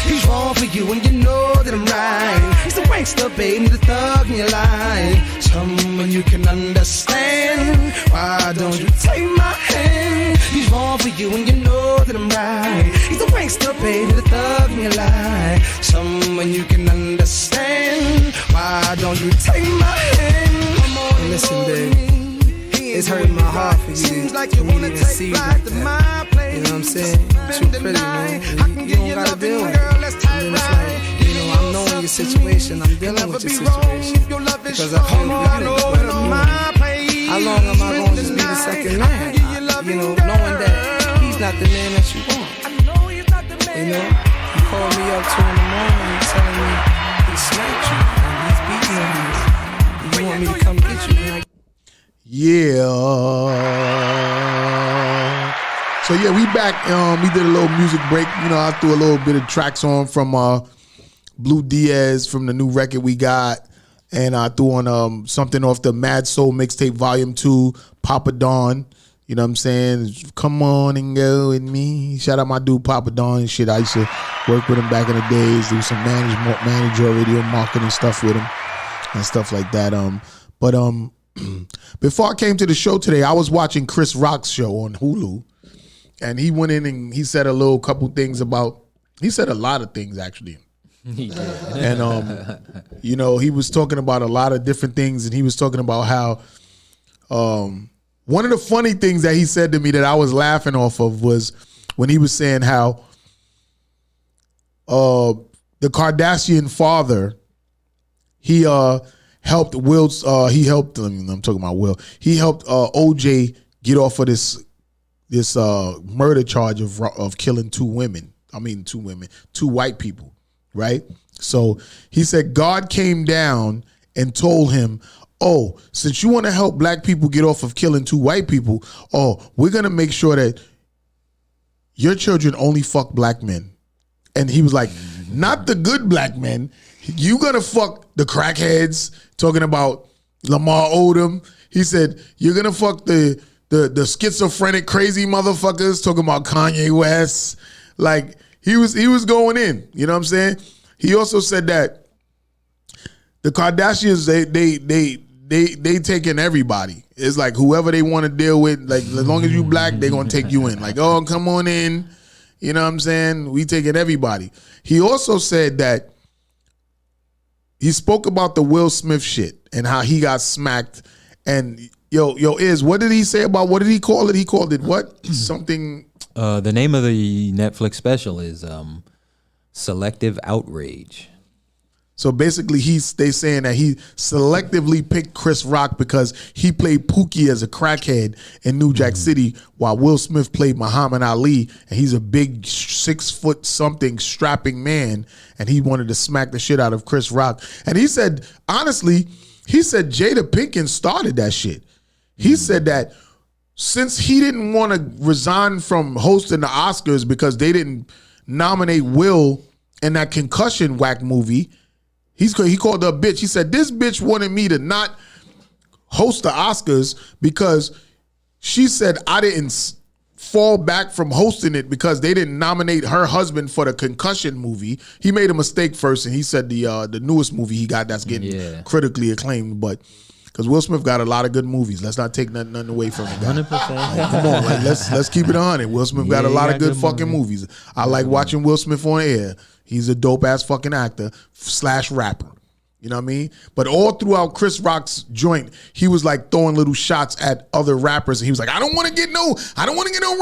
He's wrong for you and you know that I'm right. He's the wankster, baby, the thug in your life. Someone you can understand. Why don't you take my hand? He's wrong for you and you know that I'm right. He's the wankster, baby, the thug in your life. Someone you can understand. Why don't you take my hand? Come on, listen, baby. It's hurting my heart for you. Seems like you wanna take back to my place. You know what I'm saying? Too pretty, man. You don't gotta deal with it. And then it's like, you know, I'm knowing your situation. I'm dealing with your situation. Because I feel you. How long am I gonna just be the second man? You know, knowing that he's not the man that you want. You know, you called me up 2 in the morning and telling me he sniped you and he's beating you. You want me to come get you? And yeah. So yeah, we back. We did a little music break. You know, I threw a little bit of tracks on from Blue Diaz from the new record we got, and I threw on something off the Mad Soul mixtape Volume 2, Papa Don. You know what I'm saying? Come on and go with me. Shout out my dude Papa Don and shit. I used to work with him back in the days. Do some manager radio marketing stuff with him and stuff like that. Before I came to the show today, I was watching Chris Rock's show on Hulu, and he went in and he said a couple things about. He said a lot of things actually, and you know, he was talking about a lot of different things, and he was talking about how One of the funny things that he said to me that I was laughing off of was when he was saying how the Kardashian father, he helped Will's, I'm talking about Will. He helped OJ get off of this murder charge of killing two white people, right? So he said God came down and told him, oh, since you want to help black people get off of killing two white people, we're going to make sure that your children only fuck black men. And he was like, not the good black men. You going to fuck the crackheads, talking about Lamar Odom. He said, you're going to fuck the schizophrenic crazy motherfuckers, talking about Kanye West. Like, he was going in, you know what I'm saying? He also said that the Kardashians, they taking everybody. It's like whoever they want to deal with, like as long as you black, they gonna take you in. Like, oh, come on in. You know what I'm saying? We taking everybody. He also said that he spoke about the Will Smith shit and how he got smacked. And what did he say about, what did he call it? He called it what? Something. The name of the Netflix special is Selective Outrage. So basically, they saying that he selectively picked Chris Rock because he played Pookie as a crackhead in New Jack City, while Will Smith played Muhammad Ali, and he's a big 6 foot something strapping man, and he wanted to smack the shit out of Chris Rock. And he said, honestly, Jada Pinkett started that shit. He said that since he didn't want to resign from hosting the Oscars because they didn't nominate Will in that concussion whack movie, he called her a bitch. He said, this bitch wanted me to not host the Oscars because she said I didn't fall back from hosting it because they didn't nominate her husband for the concussion movie. He made a mistake first, and he said the newest movie he got that's getting critically acclaimed, but because Will Smith got a lot of good movies. Let's not take nothing away from him. 100%. Like, come on, like, let's keep it 100. Will Smith got a lot of good fucking movies. I like watching Will Smith on air. He's a dope ass fucking actor / rapper. You know what I mean? But all throughout Chris Rock's joint, he was like throwing little shots at other rappers, and he was like, I don't want to get no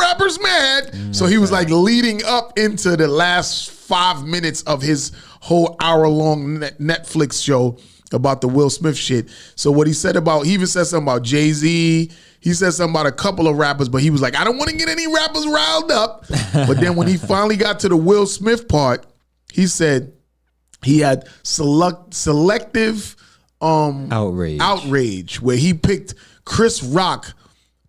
rappers mad. So he was like leading up into the last 5 minutes of his whole hour-long Netflix show about the Will Smith shit. So what he said he even said something about Jay-Z. He said something about a couple of rappers, but he was like, I don't want to get any rappers riled up. But then when he finally got to the Will Smith part, he said he had selective outrage, where he picked Chris Rock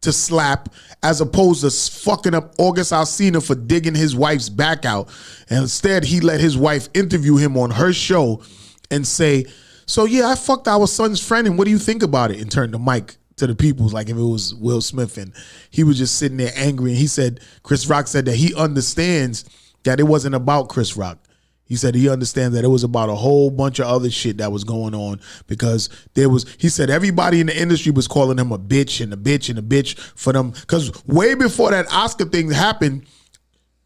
to slap as opposed to fucking up August Alsina for digging his wife's back out. And instead, he let his wife interview him on her show and say, so yeah, I fucked our son's friend, and what do you think about it? And turned the mic to the people like if it was Will Smith, and he was just sitting there angry. And he said, Chris Rock said that he understands that it wasn't about Chris Rock. He said he understands that it was about a whole bunch of other shit that was going on, because he said everybody in the industry was calling him a bitch and a bitch and a bitch for them. Because way before that Oscar thing happened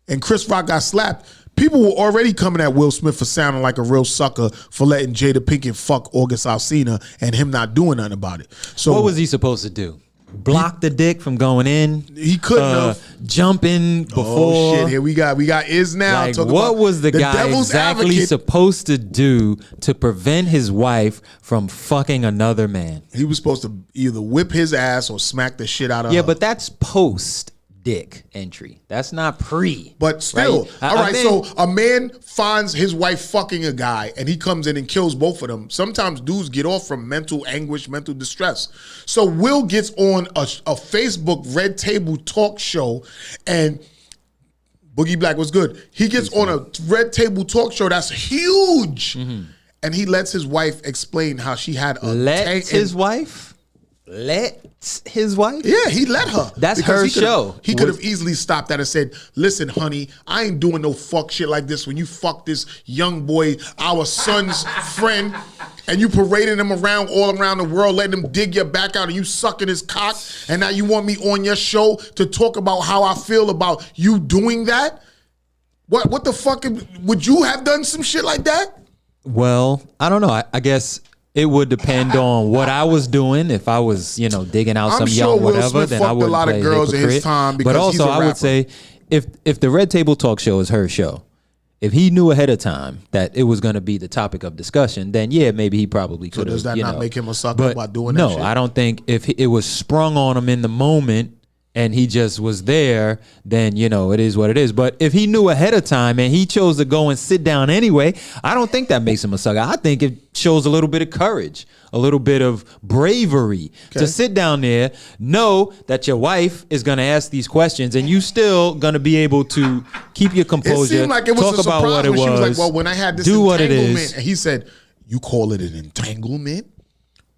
and Chris Rock got slapped, people were already coming at Will Smith for sounding like a real sucker for letting Jada Pinkett fuck August Alsina and him not doing nothing about it. So what was he supposed to do? Block the dick from going in? He couldn't have. Jump in before. Oh shit! Here we got Is now. Like, what was the guy exactly supposed to do to prevent his wife from fucking another man? He was supposed to either whip his ass or smack the shit out of her. Yeah, but that's post dick entry. That's not pre. But still, right? All right. So a man finds his wife fucking a guy, and he comes in and kills both of them. Sometimes dudes get off from mental anguish, mental distress. So Will gets on a Facebook Red Table talk show, and Boogie Black was good. He gets on a Red Table talk show that's huge, and he lets his wife explain how she had a Let his wife? Yeah, he let her. That's her show. He could have easily stopped that and said, listen, honey, I ain't doing no fuck shit like this when you fuck this young boy, our son's friend, and you parading him around all around the world, letting him dig your back out, and you sucking his cock, and now you want me on your show to talk about how I feel about you doing that? What the fuck? Would you have done some shit like that? Well, I don't know. I guess It would depend on what I was doing. If I was, digging out some sure young Will whatever, Smith then I fucked would a lot of play girls in his hypocrite. time because But also, he's a I would rapper. say if the Red Table Talk Show is her show, if he knew ahead of time that it was going to be the topic of discussion, then yeah, maybe he probably could have. So does that not make him a sucker by doing that no, shit? I don't think if it was sprung on him in the moment and he just was there, then, it is what it is. But if he knew ahead of time and he chose to go and sit down anyway, I don't think that makes him a sucker. I think it shows a little bit of courage, a little bit of bravery to sit down there, know that your wife is going to ask these questions and you still going to be able to keep your composure, It seemed like it was talk a surprise about what it when was, she was like, well, when I had this do what it entanglement, is. and he said, you call it an entanglement?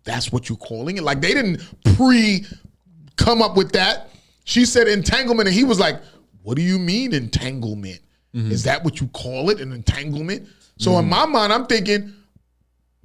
That's what you calling it? Like, they didn't come up with that. She said entanglement, and he was like, what do you mean entanglement? Is that what you call it, an entanglement? So in my mind, I'm thinking,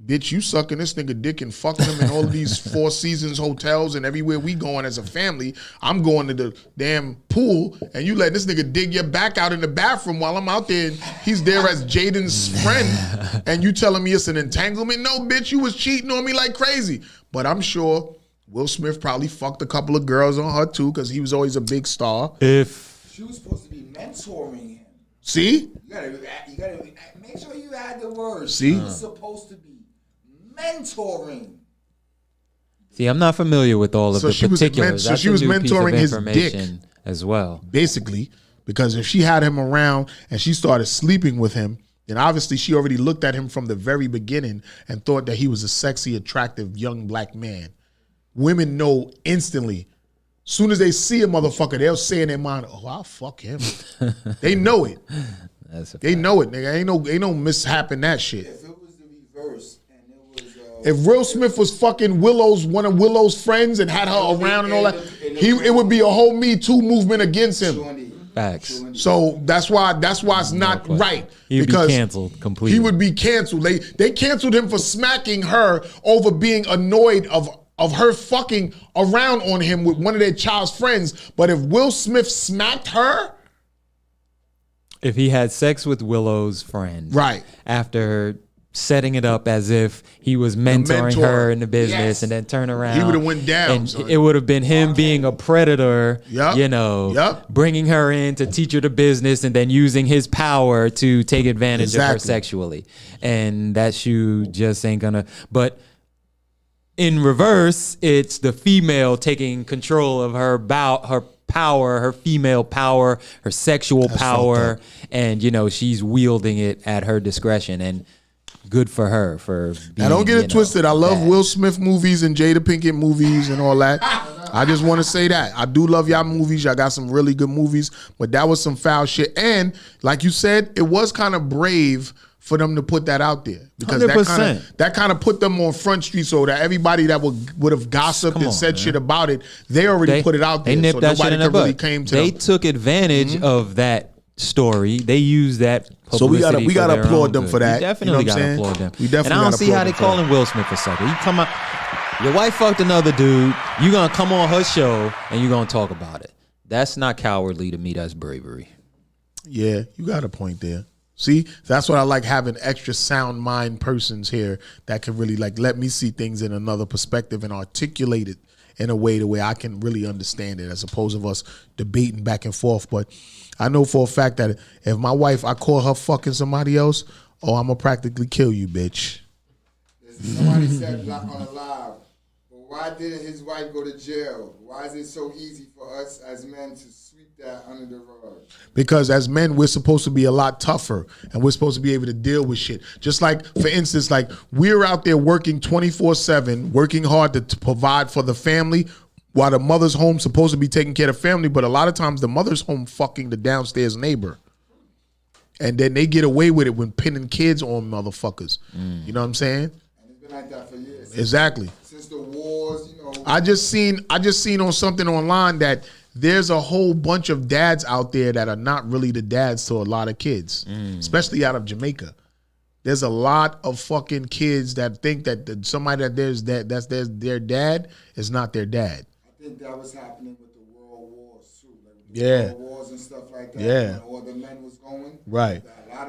bitch, you sucking this nigga dick and fucking him in all of these Four Seasons hotels and everywhere we going as a family. I'm going to the damn pool, and you let this nigga dig your back out in the bathroom while I'm out there, and he's there as Jaden's friend, and you telling me it's an entanglement? No, bitch, you was cheating on me like crazy. But I'm sure Will Smith probably fucked a couple of girls on her too, because he was always a big star. She was supposed to be mentoring him. See? You gotta make sure you add the words. See? She was supposed to be mentoring. See, I'm not familiar with all of the particulars. So she was mentoring his dick as well. Basically, because if she had him around and she started sleeping with him, then obviously she already looked at him from the very beginning and thought that he was a sexy, attractive, young black man. Women know instantly. Soon as they see a motherfucker, they'll say in their mind, oh, I'll fuck him. They know it. They know it, nigga. Ain't no mishap in that shit. If it was the reverse and it was if Will Smith was fucking one of Willow's friends and had her around and all that, it would be a whole Me Too movement against him. Facts. So that's why it's not right. He'd because be canceled completely. He would be canceled. They canceled him for smacking her over being annoyed of her fucking around on him with one of their child's friends. But if Will Smith smacked her, if he had sex with Willow's friend, right, after setting it up as if he was mentoring her in the business, and then turn around, he would have went down. And it would have been him being a predator, bringing her in to teach her the business, and then using his power to take advantage of her sexually. And that shoe just ain't gonna. But in reverse, it's the female taking control of her power, her female power, her sexual power, and she's wielding it at her discretion. And good for her for being, now don't get it twisted. I love Will Smith movies and Jada Pinkett movies and all that. I just want to say that. I do love y'all movies. Y'all got some really good movies, but that was some foul shit. And like you said, it was kind of brave for them to put that out there, because 100%. that kind of put them on Front Street, so that everybody that would have gossiped and said shit about it, they already put it out there. They nipped so that nobody shit in the really butt. came to They them. took advantage of that story. They used that publicity. So we gotta for their applaud own them good. for that. We definitely You know what I'm gotta saying? applaud them. We definitely and I don't gotta see applaud how they them for that. calling Will Smith a sucker. You come out, your wife fucked another dude. You gonna come on her show and you gonna talk about it. That's not cowardly to me. That's bravery. Yeah, you got a point there. See, that's what I like, having extra sound mind persons here that can really let me see things in another perspective and articulate it in a way the way I can really understand it, as opposed to us debating back and forth. But I know for a fact that if my wife, I call her fucking somebody else, I'm gonna practically kill you, bitch. Somebody said Black on the Live, but why didn't his wife go to jail? Why is it so easy for us as men to sweep that under the rug? Because as men, we're supposed to be a lot tougher, and we're supposed to be able to deal with shit. Just like, for instance, we're out there working 24/7, working hard to provide for the family, while the mother's home supposed to be taking care of the family, but a lot of times the mother's home fucking the downstairs neighbor. And then they get away with it when pinning kids on motherfuckers. You know what I'm saying? And it's been like that for years. Exactly. Since the wars, I just seen on something online that there's a whole bunch of dads out there that are not really the dads to a lot of kids, especially out of Jamaica. There's a lot of fucking kids that think that somebody that's their dad is not their dad. I think that was happening with the world wars too. Yeah. Wars and stuff like that. Yeah. When all the men was going. Right.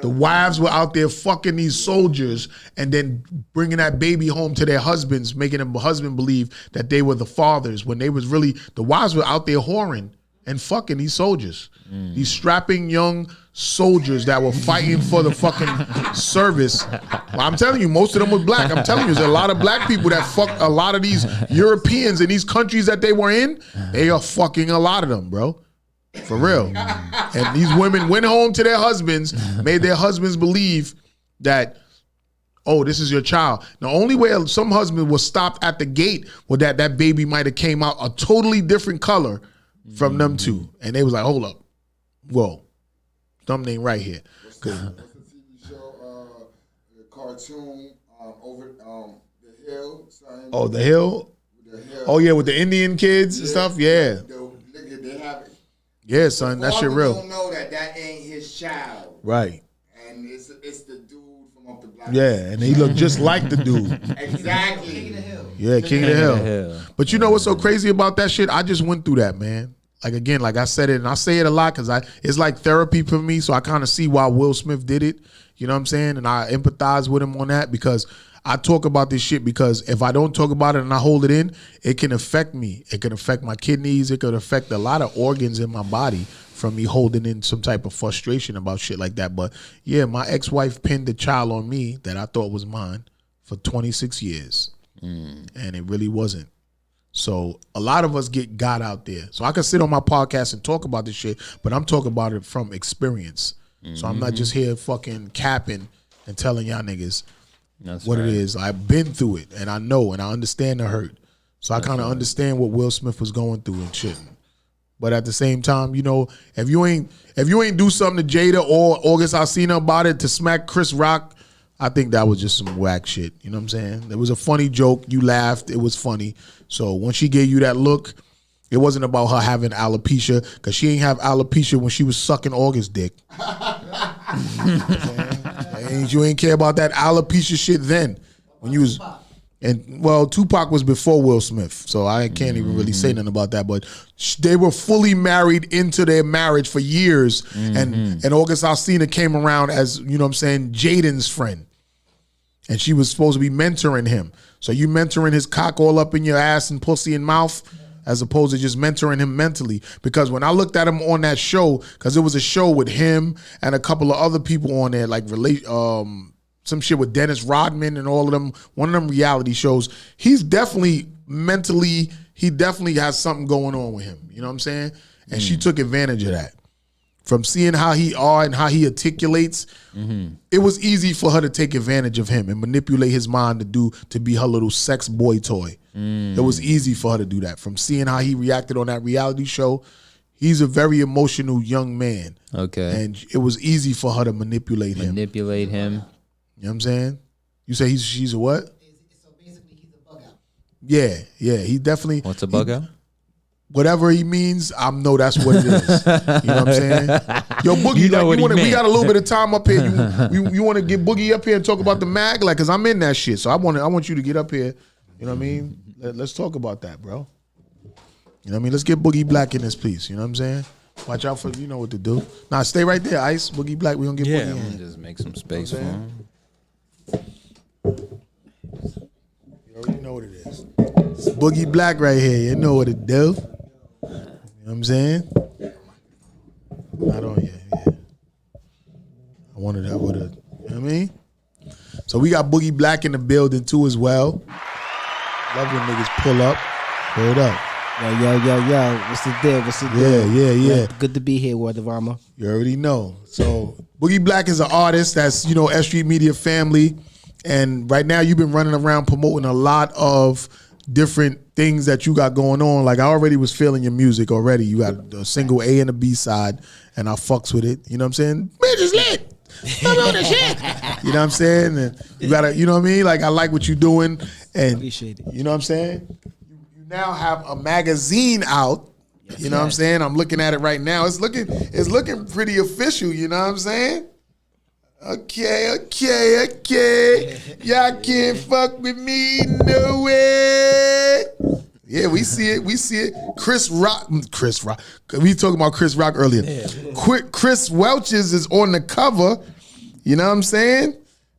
The wives were out there fucking these soldiers and then bringing that baby home to their husbands, making them husband believe that they were the fathers when they was really, the wives were out there whoring and fucking these soldiers. These strapping young soldiers that were fighting for the fucking service. Well, I'm telling you, most of them were black. I'm telling you, there's a lot of black people that fucked a lot of these Europeans in these countries that they were in. They are fucking a lot of them, bro. For real. And these women went home to their husbands, made their husbands believe that, oh, this is your child. The only way some husband was stopped at the gate was that baby might have came out a totally different color from them two. And they was like, hold up. Whoa. Something ain't right here. What's the TV show, the cartoon, over the hill? Something? Oh, the hill? The Hill. Oh, yeah, with the Indian kids and stuff? Yeah. They have it. Yeah, son, that shit real. Don't know that ain't his child. Right. And it's the dude from up the block. Yeah, and he looked just like the dude. Exactly. King of the Hill. Yeah, King of the Hill. But you know what's so crazy about that shit? I just went through that, man. Like, again, like I said it, and I say it a lot because it's like therapy for me, so I kind of see why Will Smith did it. You know what I'm saying? And I empathize with him on that because I talk about this shit because if I don't talk about it and I hold it in, it can affect me. It can affect my kidneys. It could affect a lot of organs in my body from me holding in some type of frustration about shit like that. But yeah, my ex-wife pinned a child on me that I thought was mine for 26 years. And it really wasn't. So a lot of us get got out there. So I can sit on my podcast and talk about this shit, but I'm talking about it from experience. So I'm not just here fucking capping and telling y'all niggas what it is. I've been through it and I know and I understand the hurt. So I kind of understand what Will Smith was going through and shit. But at the same time, you know, if you ain't do something to Jada or August Alsina about it to smack Chris Rock, I think that was just some whack shit. You know what I'm saying? It was a funny joke. You laughed. It was funny. So when she gave you that look, it wasn't about her having alopecia because she ain't have alopecia when she was sucking August dick. You ain't care about that alopecia shit then. When you was, and well, Tupac was before Will Smith, so I can't even really say nothing about that. But they were fully married into their marriage for years, and August Alsina came around as, you know what I'm saying, Jaden's friend. And she was supposed to be mentoring him. So you mentoring his cock all up in your ass and pussy and mouth as opposed to just mentoring him mentally. Because when I looked at him on that show, because it was a show with him and a couple of other people on there, like some shit with Dennis Rodman and all of them, one of them reality shows, he's definitely mentally, he definitely has something going on with him. You know what I'm saying? And she took advantage of that. From seeing how he are and how he articulates, it was easy for her to take advantage of him and manipulate his mind to be her little sex boy toy. It was easy for her to do that. From seeing how he reacted on that reality show, he's a very emotional young man. Okay. And it was easy for her to manipulate him. Manipulate him. You know what I'm saying? You say she's a what? So basically he's a bug out. Yeah, he definitely. What's a bug out? Whatever he means, I know that's what it is. You know what I'm saying? Yo, Boogie, we got a little bit of time up here. You want to get Boogie up here and talk about the mag? Like, because I'm in that shit. So I want you to get up here. You know what I mean? Let's talk about that, bro. You know what I mean? Let's get Boogie Black in this, please. You know what I'm saying? Watch out for, you know what to do. Nah, stay right there, Ice. Boogie Black, we're going to get Boogie in. Yeah, just make some space for him. You already know what it is. It's Boogie Black right here. You know what it do. You know what I'm saying? Not on yet, yeah. I wanted that with a, you know what I mean? So we got Boogie Black in the building too as well. Love when niggas pull up. Word up. Yo. What's the deal? Yeah. Good to be here, Word of Armor. You already know. So Boogie Black is an artist that's, you know, S Street Media family. And right now you've been running around promoting a lot of different things that you got going on. Like I already was feeling your music already. You got a single A and a B side, and I fucks with it. You know what I'm saying? Bitch is lit. I'm on the shit. You know what I'm saying? And you gotta, you know what I mean? Like I like what you're doing. And appreciate it. You know what I'm saying? You now have a magazine out. You know what I'm saying? I'm looking at it right now. It's looking pretty official, you know what I'm saying? Okay. Y'all can't fuck with me, no way. Yeah, we see it. We see it. Chris Rock. We talking about Chris Rock earlier. Chris Welch's is on the cover. You know what I'm saying?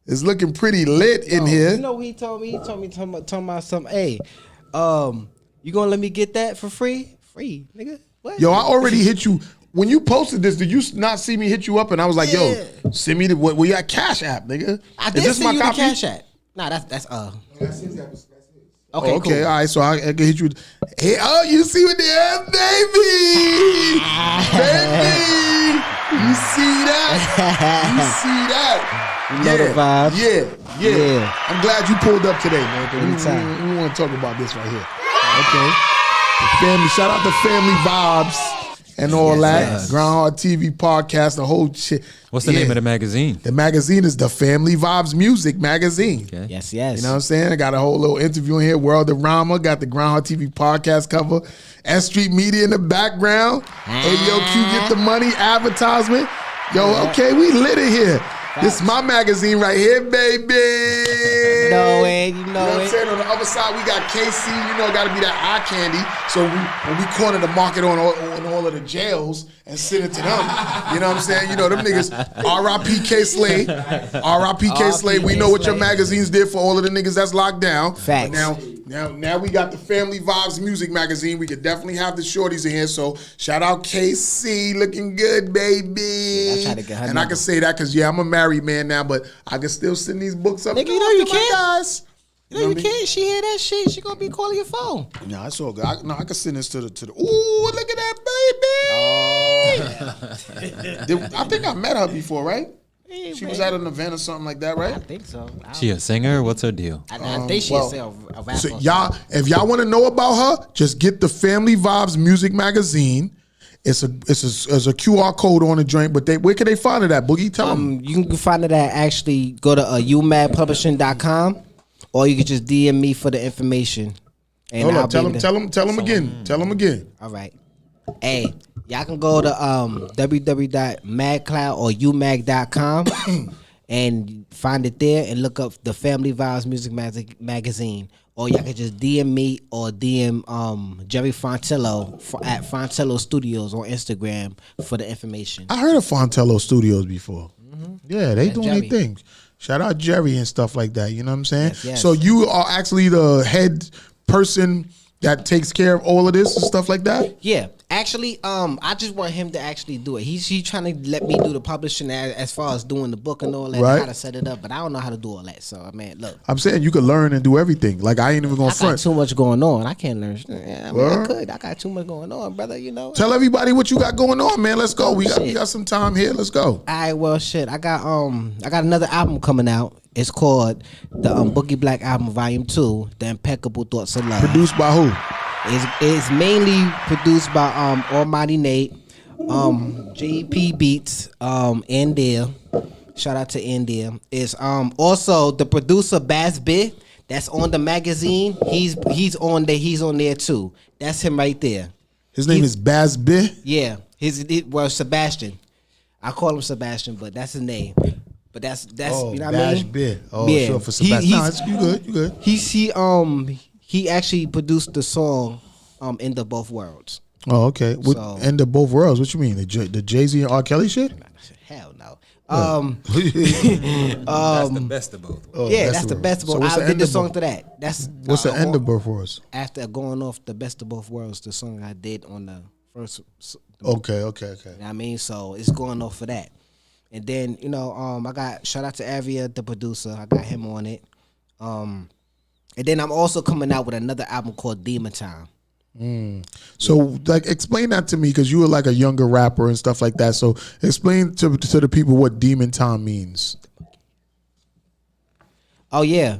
It's looking pretty lit in here. You know what he told me? He told me talking about something. Hey, you gonna let me get that for free? Free, nigga. What? Yo, I already hit you. When you posted this, did you not see me hit you up? And I was like, yo, send me what we got Cash App, nigga. I did send you the Cash App. Nah, that's That's his episode. okay. Okay, Cool. all right, so I can hit you. Hey, oh, you see what the hell, baby? Baby! You see that? You see that? You know the vibes. Yeah. I'm glad you pulled up today, man. 'Cause we want to talk about this right here. Okay. The family, shout out to Family Vibes and all that. yes. Grindhard TV podcast, the whole shit. What's the name of the magazine? The magazine is the Family Vibes Music Magazine. Okay. Yes. You know what I'm saying? I got a whole little interview in here. World of Rama. Got the Grindhard TV podcast cover. S Street Media in the background. AOQ Get the Money advertisement. Yo, okay, we lit it here. This is my magazine right here, baby. know it. You You know know what I'm it. saying? On the other side, we got KC. You know, it got to be that eye candy. So when we corner the market on all of the jails and send it to them, you know what I'm saying? You know, them niggas, R.I.P. K. Slay. R.I.P. K. Slay. We know what your magazines did for all of the niggas that's locked down. Facts. But now we got the Family Vibes Music Magazine. We could definitely have the shorties in here. So shout out KC, looking good, baby. I try to get her and I number. can say that because, I'm a married man now, but I can still send these books up. Nigga, you know you to my can't. guys. You know you can't. She hear that shit. She gonna be calling your phone. No, it's all good. I can send this to the. Ooh, look at that baby! I think I met her before, right? Hey, She was baby. at an event or something like that, I right? think so. She a singer? What's her deal? I think she well, a rapper. So if y'all want to know about her, just get the Family Vibes Music Magazine. It's a QR code on the joint, but where can they find it at? Boogie, tell them. You can find it at actually go to umadpublishing.com, or you can just DM me for the information. And Hold I'll up, tell be them there. again. Tell them again. All right. Hey, y'all can go to www.magcloud or umag.com and find it there and look up the Family Vibes Music Magazine. Or y'all can just DM me or DM Jerry Fontello at Fontello Studios on Instagram for the information. I heard of Fontello Studios before. Yeah, they doing Jerry. their things. Shout out Jerry and stuff like that. You know what I'm saying? Yes. So you are actually the head person that takes care of all of this and stuff like that? Yeah, actually, I just want him to actually do it. He's trying to let me do the publishing as far as doing the book and all that, Right. how to set it up. But I don't know how to do all that. So, I mean, look, I'm saying you could learn and do everything. Like I ain't even gonna I got front. too much going on. I can't learn. Yeah, I mean, I Word. could. I got too much going on, brother. You know. Tell everybody what you got going on, man. Let's go. We got some time here. Let's go. All right, well, shit. I got another album coming out. It's called the Boogie Black Album Volume 2, The Impeccable Thoughts of Love. Produced by who? It's mainly produced by Almighty Nate, JP Beats, India. Shout out to India. It's also the producer Bass Bit that's on the magazine. He's on there too. That's him right there. His name is Baz B. Yeah. Sebastian. I call him Sebastian, but that's his name. But that's you know what I mean? B. Oh, Yeah. sure for Sebastian. You good. He actually produced the song End of Both Worlds. Oh, okay. So- End of both worlds. What you mean? The Jay-Z and R. Kelly shit? Hell no. That's the best of both. Oh, Yeah, that's the best of both. So what's I the did end the of song both? to that. That's What's the end of both worlds? after going off the best of both worlds. The song I did on the first. Okay. You know what I mean? So it's going off for that. And then, I got shout out to Avia, the producer. I got him on it. And then I'm also coming out with another album called Demon Time. So, like, explain that to me because you were like a younger rapper and stuff like that. So, explain to the people what Demon Time means. Oh yeah.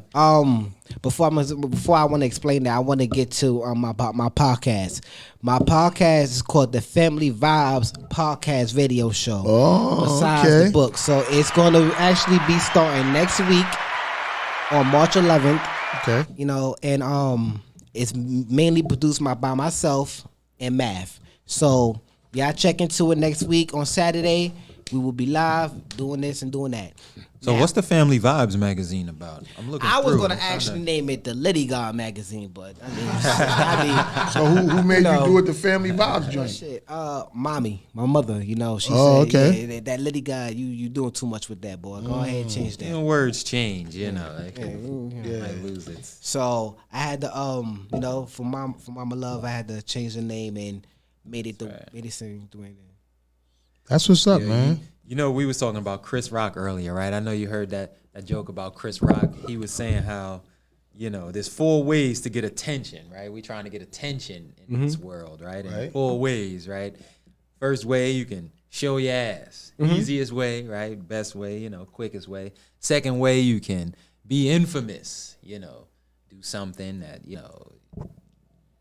Before I want to explain that, I want to get to about my podcast. My podcast is called the Family Vibes Podcast Radio Show. Oh, besides okay. the book, so it's going to actually be starting next week on March 11th. Okay. And it's mainly produced by myself and Math. So y'all check into it next week on Saturday. we will be live doing this and doing that. So what's the Family Vibes magazine about? I'm looking. I was through. gonna actually name it the Liddy God magazine, but I So who made you do it the Family Vibes mean, joint? shit. Mommy, my mother. She said, okay. yeah, that Liddy God, you doing too much with that, boy. Go ahead and change that. Words change, you know. Like, might lose it. So I had to, for Mama Love, I had to change the name and made it sing Dwayne. That's what's up, man. You know, we was talking about Chris Rock earlier, right? I know you heard that joke about Chris Rock. He was saying how, there's 4 ways to get attention, right? We trying to get attention in this world, right? And 4 ways, right? First way, you can show your ass. Easiest way, right? Best way, quickest way. Second way, you can be infamous, do something that,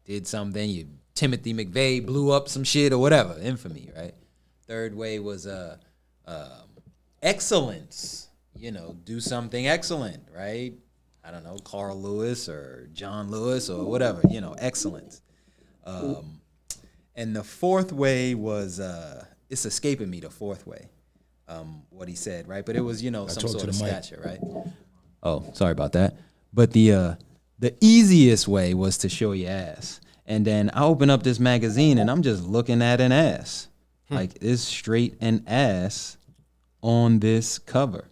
did something. Timothy McVeigh blew up some shit or whatever. Infamy, right? Third way was excellence. Do something excellent, right? I don't know, Carl Lewis or John Lewis or whatever. Excellence. And the fourth way was it's escaping me. The fourth way, what he said, right? But it was some sort of stature, right? Oh, sorry about that. But the easiest way was to show your ass. And then I open up this magazine and I'm just looking at an ass. Like, it's straight an ass on this cover.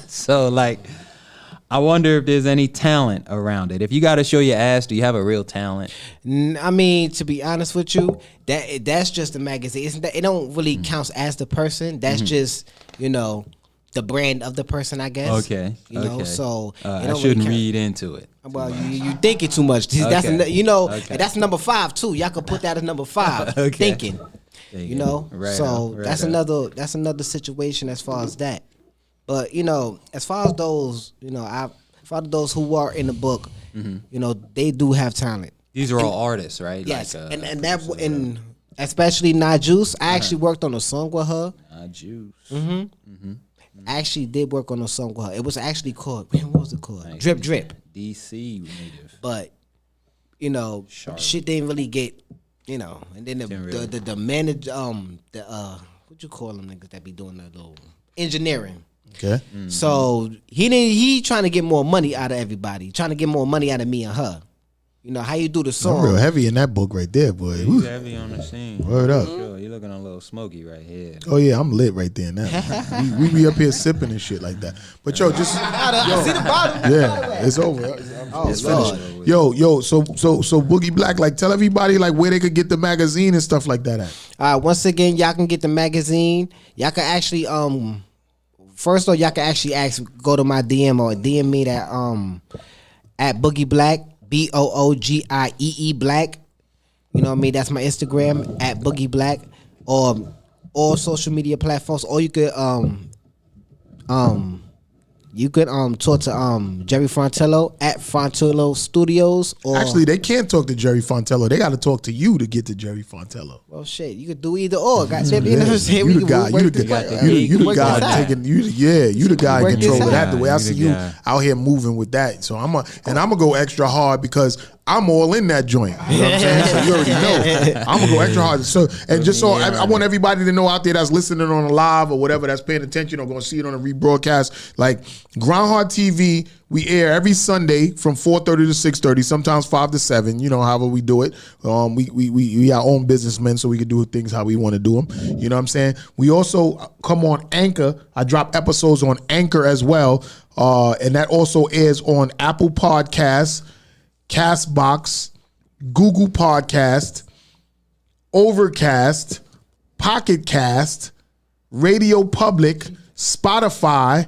So, like, I wonder if there's any talent around it. If you got to show your ass, do you have a real talent? I mean, to be honest with you, that's just a magazine. It don't really count as the person. That's just, the brand of the person, I guess. Okay. So I shouldn't read into it. Well, you thinking too much. That's that's number 5 too. Y'all could put that as number 5. Thinking. Right so out, that's another situation as far as that. But as far as those, those who are in the book, they do have talent. These are all artists, right? Yes, like, and especially Najuice. I actually worked on a song with her. Najuice. I actually did work on a song with her. It was actually called, what was it called? Nice. Drip Drip. DC native. But, shit didn't really get, and then the manager, what you call them niggas that be doing that little engineering. Okay. Mm-hmm. So he trying to get more money out of everybody, trying to get more money out of me and her. How you do the song. I'm real heavy in that book right there, boy. You heavy on the scene. Word up. Sure. You're looking a little smoky right here. Oh yeah, I'm lit right there now. we be up here sipping and shit like that. But see the bottom. Yeah, it's over. It's finished. Yo, so Boogie Black, like, tell everybody like where they could get the magazine and stuff like that at. Once again, y'all can get the magazine. Y'all can actually first off, y'all can actually go to my DM or DM me that at Boogie Black. BOOGIEE Black. You know what I mean? That's my Instagram at Boogie Black, or all social media platforms. Or you could talk to Jerry Frontello at Frontello Studios. Or actually, they can't talk to Jerry Frontello. They got to talk to you to get to Jerry Frontello. Well, shit, you could do either or. Goddamn, You the guy. You the guy in control of that. The way I see you out here moving with that. So I'm gonna go extra hard because I'm all in that joint. You know what I'm saying? So you already know. I'm gonna go extra hard. So I want everybody to know out there that's listening on the live or whatever, that's paying attention or gonna see it on a rebroadcast. Like GRINDHARD TV, we air every Sunday from 4:30 to 6:30, sometimes 5 to 7. However we do it. We our own businessmen, so we can do things how we want to do them. You know what I'm saying? We also come on Anchor. I drop episodes on Anchor as well, and that also airs on Apple Podcasts, Castbox, Google Podcast, Overcast, Pocket Cast, Radio Public, Spotify,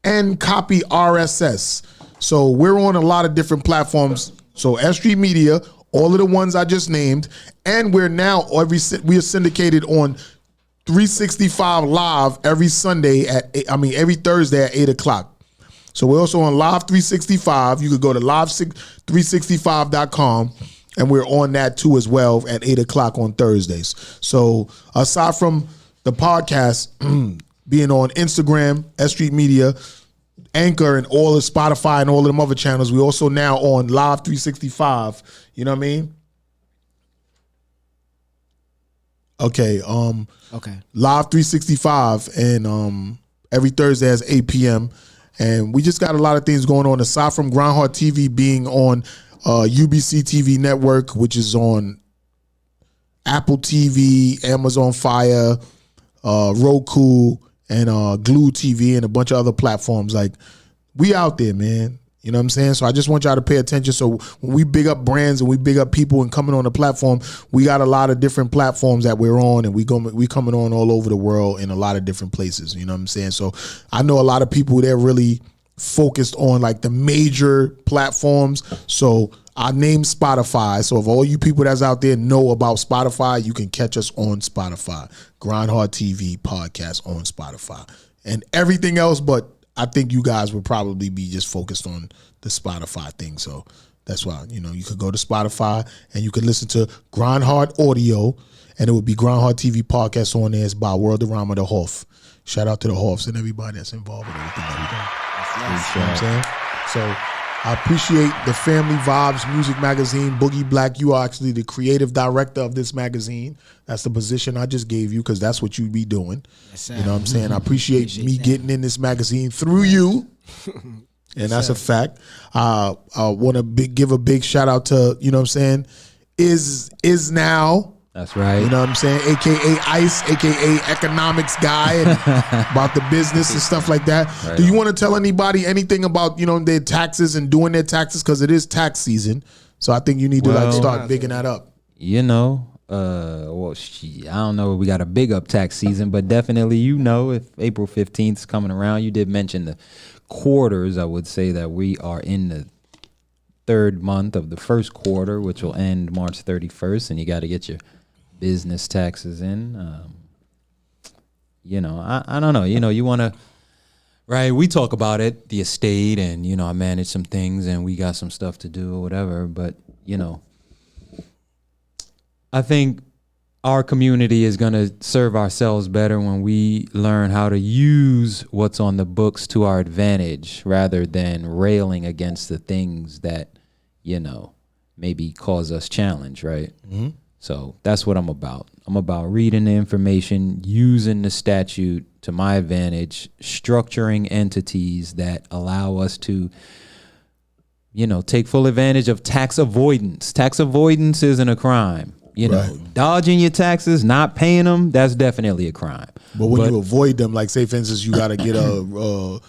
and Copy RSS. So we're on a lot of different platforms. So S Street Media, all of the ones I just named, and we're now we are syndicated on 365 Live every Sunday every Thursday at 8:00. So we're also on Live 365. You could go to live365.com, and we're on that too as well at 8:00 on Thursdays. So aside from the podcast being on Instagram, S Street Media, Anchor, and all of Spotify and all of them other channels, we also now on Live 365. You know what I mean? Okay. Okay. Live 365 and every Thursday at 8 p.m. And we just got a lot of things going on aside from GRINDHARD TV being on UBC TV network, which is on Apple TV, Amazon Fire, Roku, and Glue TV, and a bunch of other platforms. Like, we out there, man. You know what I'm saying? So I just want y'all to pay attention. So when we big up brands and we big up people and coming on the platform, we got a lot of different platforms that we're on, and we coming on all over the world in a lot of different places. You know what I'm saying? So I know a lot of people, they're really focused on like the major platforms. So I named Spotify. So if all you people that's out there know about Spotify, you can catch us on Spotify. GRINDHARD TV podcast on Spotify. And everything else, but I think you guys would probably be just focused on the Spotify thing. So that's why, you could go to Spotify and you can listen to GRINDHARD audio, and it would be GRINDHARD TV podcast on there. It's by World Around the Hoff. Shout out to the Hoffs and everybody that's involved with everything that we do. You know what I'm saying? So I appreciate the Family Vibes Music Magazine. Boogie Black, you are actually the creative director of this magazine. That's the position I just gave you because that's what you be doing. Yes, you know what I'm saying? I appreciate me getting in this magazine through you. And that's a fact. I want to give a big shout out to, you know what I'm saying, is now. That's right. You know what I'm saying? AKA Ice, AKA economics guy, and about the business and stuff like that. Right. Do you want to tell anybody anything about, their taxes and doing their taxes? Because it is tax season. So I think you need to start bigging that up. I don't know if we got a big up tax season, but definitely, if April 15th is coming around, you did mention the quarters. I would say that we are in the third month of the first quarter, which will end March 31st, and you got to get your business taxes in. I don't know. You want to, right? We talk about it, the estate, and, I manage some things and we got some stuff to do or whatever. But, I think our community is going to serve ourselves better when we learn how to use what's on the books to our advantage rather than railing against the things that, maybe cause us challenge, right? Mm-hmm. So that's what I'm about. I'm about reading the information, using the statute to my advantage, structuring entities that allow us to, take full advantage of tax avoidance. Tax avoidance isn't a crime. Dodging your taxes, not paying them, that's definitely a crime. But when you avoid them, like say for instance, you got to get more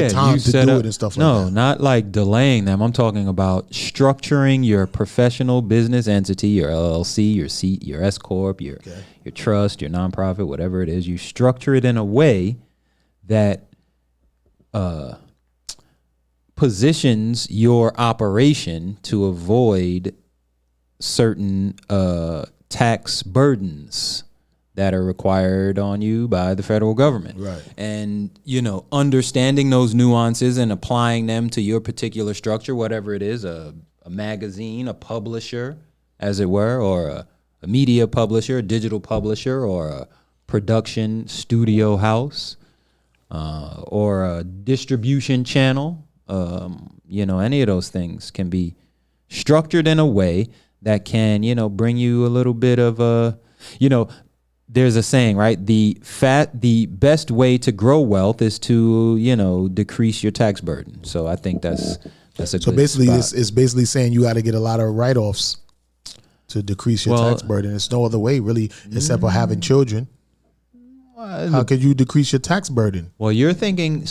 time to do it and stuff like that. No, not like delaying them. I'm talking about structuring your professional business entity, your LLC, your S Corp, your trust, your nonprofit, whatever it is. You structure it in a way that positions your operation to avoid certain tax burdens that are required on you by the federal government. Right. And, understanding those nuances and applying them to your particular structure, whatever it is, a magazine, a publisher, as it were, or a media publisher, a digital publisher, or a production studio house, or a distribution channel. Any of those things can be structured in a way that can, bring you a little bit of there's a saying, right? The best way to grow wealth is to, decrease your tax burden. So I think that's a so good basically spot. It's basically saying you got to get a lot of write-offs to decrease your tax burden. There's no other way really except for having children. How could you decrease your tax burden? Well, you're thinking,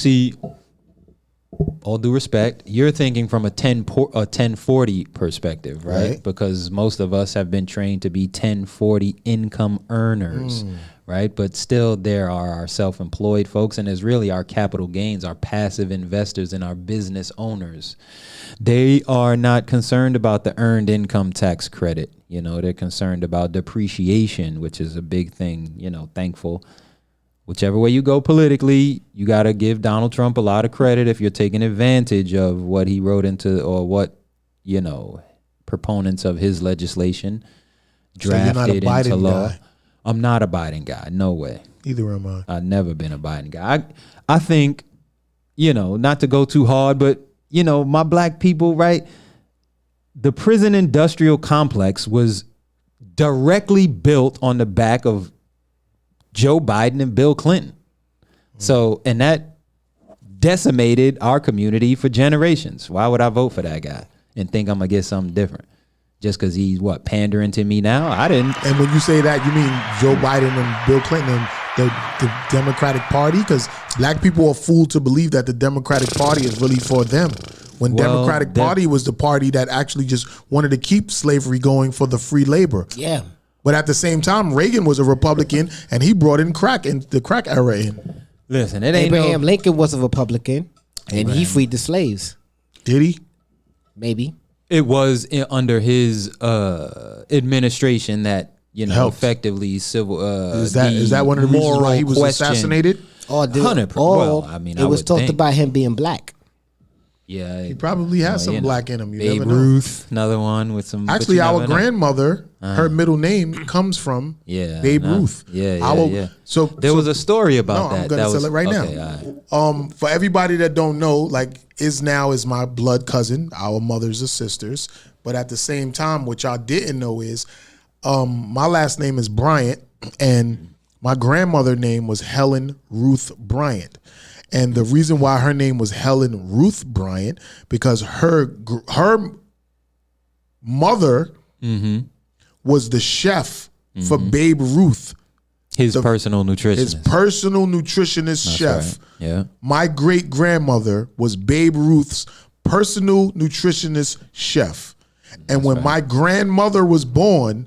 all due respect, you're thinking from a 1040 perspective, right? Because most of us have been trained to be 1040 income earners, right? But still there are our self-employed folks, and there's really our capital gains, our passive investors, and our business owners. They are not concerned about the earned income tax credit. They're concerned about depreciation, which is a big thing, thankful. Whichever way you go politically, you got to give Donald Trump a lot of credit if you're taking advantage of what he wrote into, or what, proponents of his legislation drafted into law. Guy. I'm not a Biden guy. No way. Either am I. I've never been a Biden guy. I think, not to go too hard, but, my black people, right? The prison industrial complex was directly built on the back of Joe Biden and Bill Clinton. So, and that decimated our community for generations. Why would I vote for that guy and think I'm gonna get something different just because he's pandering to me now? I didn't. And when you say that, you mean Joe Biden and Bill Clinton and the Democratic Party? Because black people are fooled to believe that the Democratic Party is really for them. When Democratic Party was the party that actually just wanted to keep slavery going for the free labor. Yeah. But at the same time, Reagan was a Republican and he brought in crack and the crack era in. Listen, it ain't Abraham Lincoln was a Republican and he freed the slaves. Did he? Maybe. It was under his administration that helped. Effectively civil. Is that one of the reasons why he was assassinated? I mean, it was talked about him being black. Yeah, he probably has some black in him. You Babe never know. Ruth, another one with some. Actually, our grandmother, her middle name comes from Babe Ruth. Yeah. So there was a story about that. I'm gonna tell it right now. For everybody that don't know, like Isnal is my blood cousin. Our mothers are sisters. But at the same time, what y'all didn't know is, my last name is Bryant, and my grandmother's name was Helen Ruth Bryant. And the reason why her name was Helen Ruth Bryant, because her mother was the chef for Babe Ruth. His personal nutritionist. His personal nutritionist chef. Right. Yeah. My great grandmother was Babe Ruth's personal nutritionist chef. And when my grandmother was born,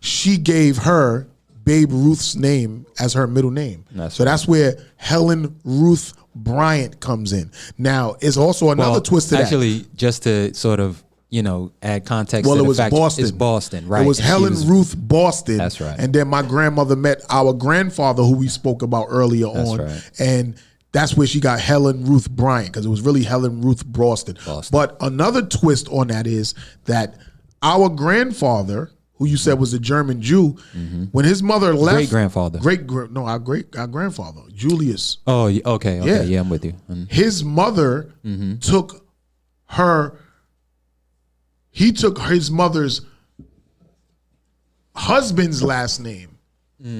she gave her Babe Ruth's name as her middle name. That's where Helen Ruth Bryant comes in. Now, it's also another twist to that. Actually, just to sort of, add context well, to it the was fact Boston. it's Boston, right? It was Helen Ruth Boston. That's right. And then my grandmother met our grandfather, who we spoke about earlier on. Right. And that's where she got Helen Ruth Bryant, because it was really Helen Ruth Boston. But another twist on that is that our grandfather, who you said was a German Jew, when his mother left, great-grandfather, our grandfather, Julius. Oh, okay, yeah, I'm with you. His mother took his mother's husband's last name.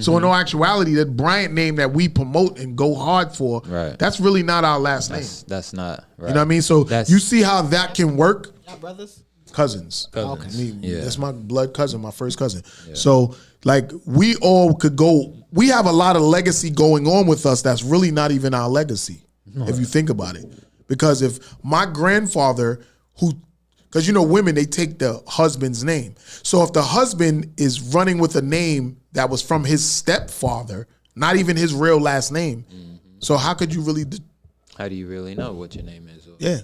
So in all actuality, that Bryant name that we promote and go hard for, that's really not our last name. That's not right. You know what I mean? So you see how that can work? Y'all brothers? Cousins. Okay. That's my blood cousin, my first cousin. Yeah. So like we all could go, we have a lot of legacy going on with us that's really not even our legacy, if you think about it. Because if my grandfather, because women, they take the husband's name. So if the husband is running with a name that was from his stepfather, not even his real last name, so how could you really... How do you really know what your name is? Yeah.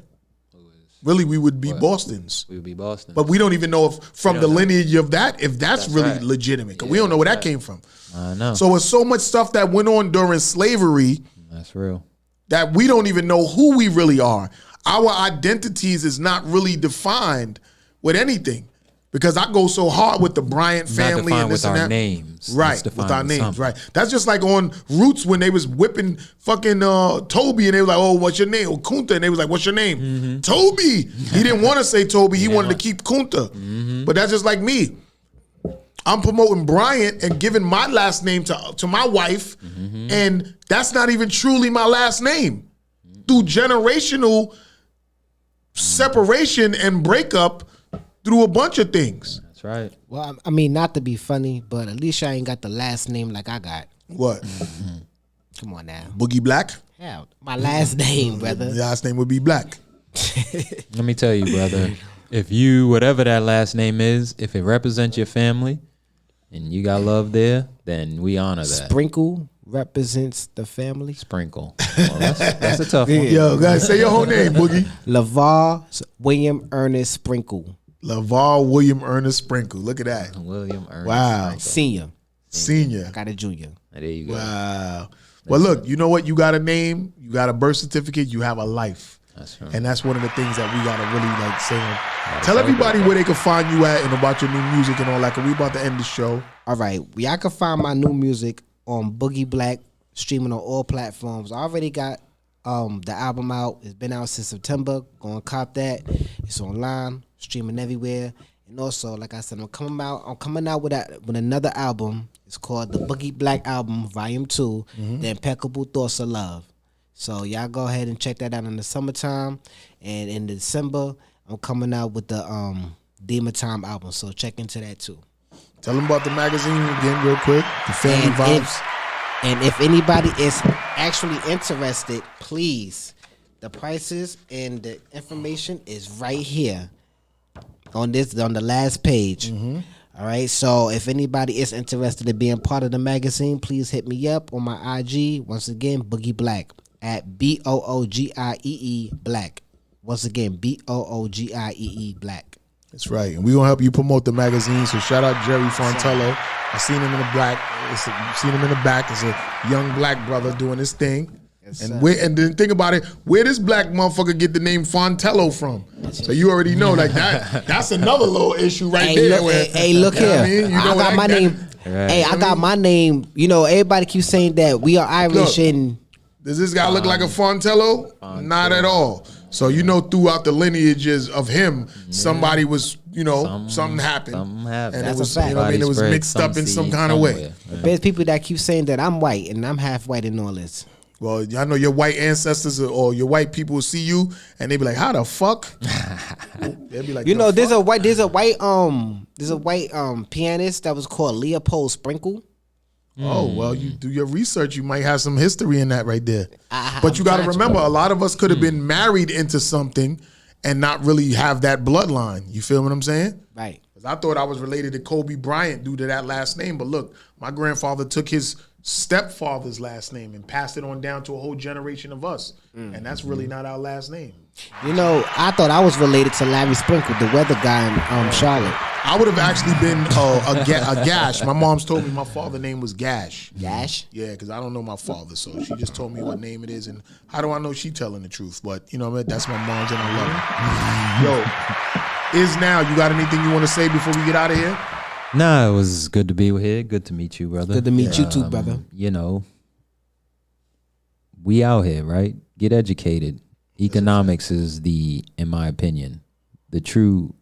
Really, we would be Bostons. We would be Boston. But we don't even know if from the lineage of that, if that's really legitimate. Because we don't know where that came from. I know. So it's so much stuff that went on during slavery. That's real. That we don't even know who we really are. Our identities is not really defined with anything. Because I go so hard with the Bryant family and this and that. With our names. Right, with our names, right. That's just like on Roots when they was whipping fucking Toby and they were like, oh, what's your name? Or Kunta, and they was like, what's your name? Toby. He didn't want to say Toby. He wanted to keep Kunta. But that's just like me. I'm promoting Bryant and giving my last name to my wife, and that's not even truly my last name. Through generational separation and breakup, through a bunch of things. That's right. Well, I mean, not to be funny, but at least I ain't got the last name like I got. What? Come on now. Boogie Black? Yeah, my last name, brother. The last name would be Black. Let me tell you, brother, if you, whatever that last name is, if it represents your family and you got love there, then we honor that. Sprinkle represents the family. Sprinkle. Well, that's a tough one. Yo, guys, say your whole name, Boogie. LaVar William Ernest Sprinkle. LaVar William Ernest Sprinkle. Look at that. William Ernest. Wow. Sprinkle. Senior. I got a junior. There you go. Wow. Well, look, you know what? You got a name, you got a birth certificate, you have a life. That's right. And that's one of the things that we got to really like say. Tell everybody where they can find you at and about your new music and all that, because we about to end the show. All right. Y'all can find my new music on Boogie Black, streaming on all platforms. I already got the album out. It's been out since September. Go and cop that. It's online, streaming everywhere. And also, like I said, I'm coming out with another album. It's called the Boogie Black Album, Volume 2, The Impeccable Thoughts of Love. So y'all go ahead and check that out in the summertime. And in December, I'm coming out with the Demon Time album. So check into that too. Tell them about the magazine again real quick. The Family Vibes. And if anybody is actually interested, please, the prices and the information is right here on the last page. All right. So if anybody is interested in being part of the magazine, please hit me up on my IG. Once again, Boogie Black at BOOGIEE Black. Once again, BOOGIEE Black. That's right. And we're going to help you promote the magazine. So shout out Jerry Fontello. I seen him in the back. It's a young black brother doing his thing. Yes, and then think about it, where this black motherfucker get the name Fontello from? So you already know, like that's another little issue right there. Look here. I got my name. I got my name. You know, everybody keeps saying that we are Irish. And does this guy look like a Fontello? Not at all. So you know, throughout the lineages of him, somebody was, something happened. And that's it was, a fact. It was mixed up in some kind of way. There's people that keep saying that I'm white and I'm half white and all this. Well, I know your white ancestors or your white people will see you and they be like, "How the fuck?" They'll be like, there's a white pianist that was called Leopold Sprinkle. Oh, well, you do your research. You might have some history in that right there. But you got to remember, a lot of us could have been married into something and not really have that bloodline. You feel what I'm saying? Right. Because I thought I was related to Kobe Bryant due to that last name. But look, my grandfather took his stepfather's last name and passed it on down to a whole generation of us. And that's really not our last name. I thought I was related to Larry Sprinkle, the weather guy in Charlotte. I would have actually been a Gash. My mom's told me my father's name was Gash. Gash? Yeah, because I don't know my father, so she just told me what name it is, and how do I know she telling the truth? But that's my mom's, and I love her. Yo, Is Now, you got anything you want to say before we get out of here? Nah, it was good to be here. Good to meet you, brother. Good to meet you too, brother. We out here, right? Get educated. Economics is in my opinion, the true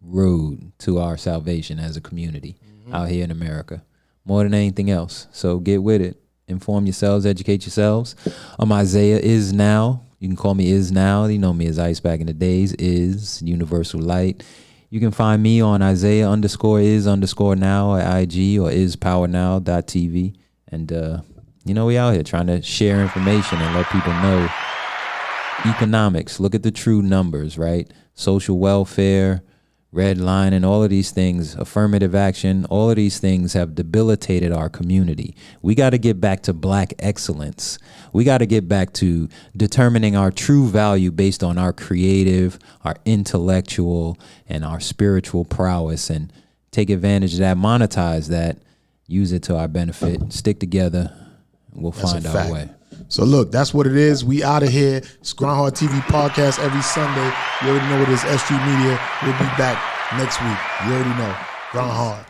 road to our salvation as a community out here in America, more than anything else. So get with it. Inform yourselves, educate yourselves. I'm Isaiah Is Now. You can call me Is Now. You know me as Ice back in the days. Is Universal Light. You can find me on Isaiah_is_now at IG or ispowernow.tv. And, we out here trying to share information and let people know economics. Look at the true numbers, right? Social welfare, red line, and all of these things, affirmative action, all of these things have debilitated our community. We got to get back to black excellence. We got to get back to determining our true value based on our creative, our intellectual, and our spiritual prowess, and take advantage of that, monetize that, use it to our benefit, stick together, and we'll find our way. So look, that's what it is. We out of here. It's GRINDHARD TV podcast every Sunday. You already know what it is. S Street Media. We'll be back next week. You already know. GRINDHARD.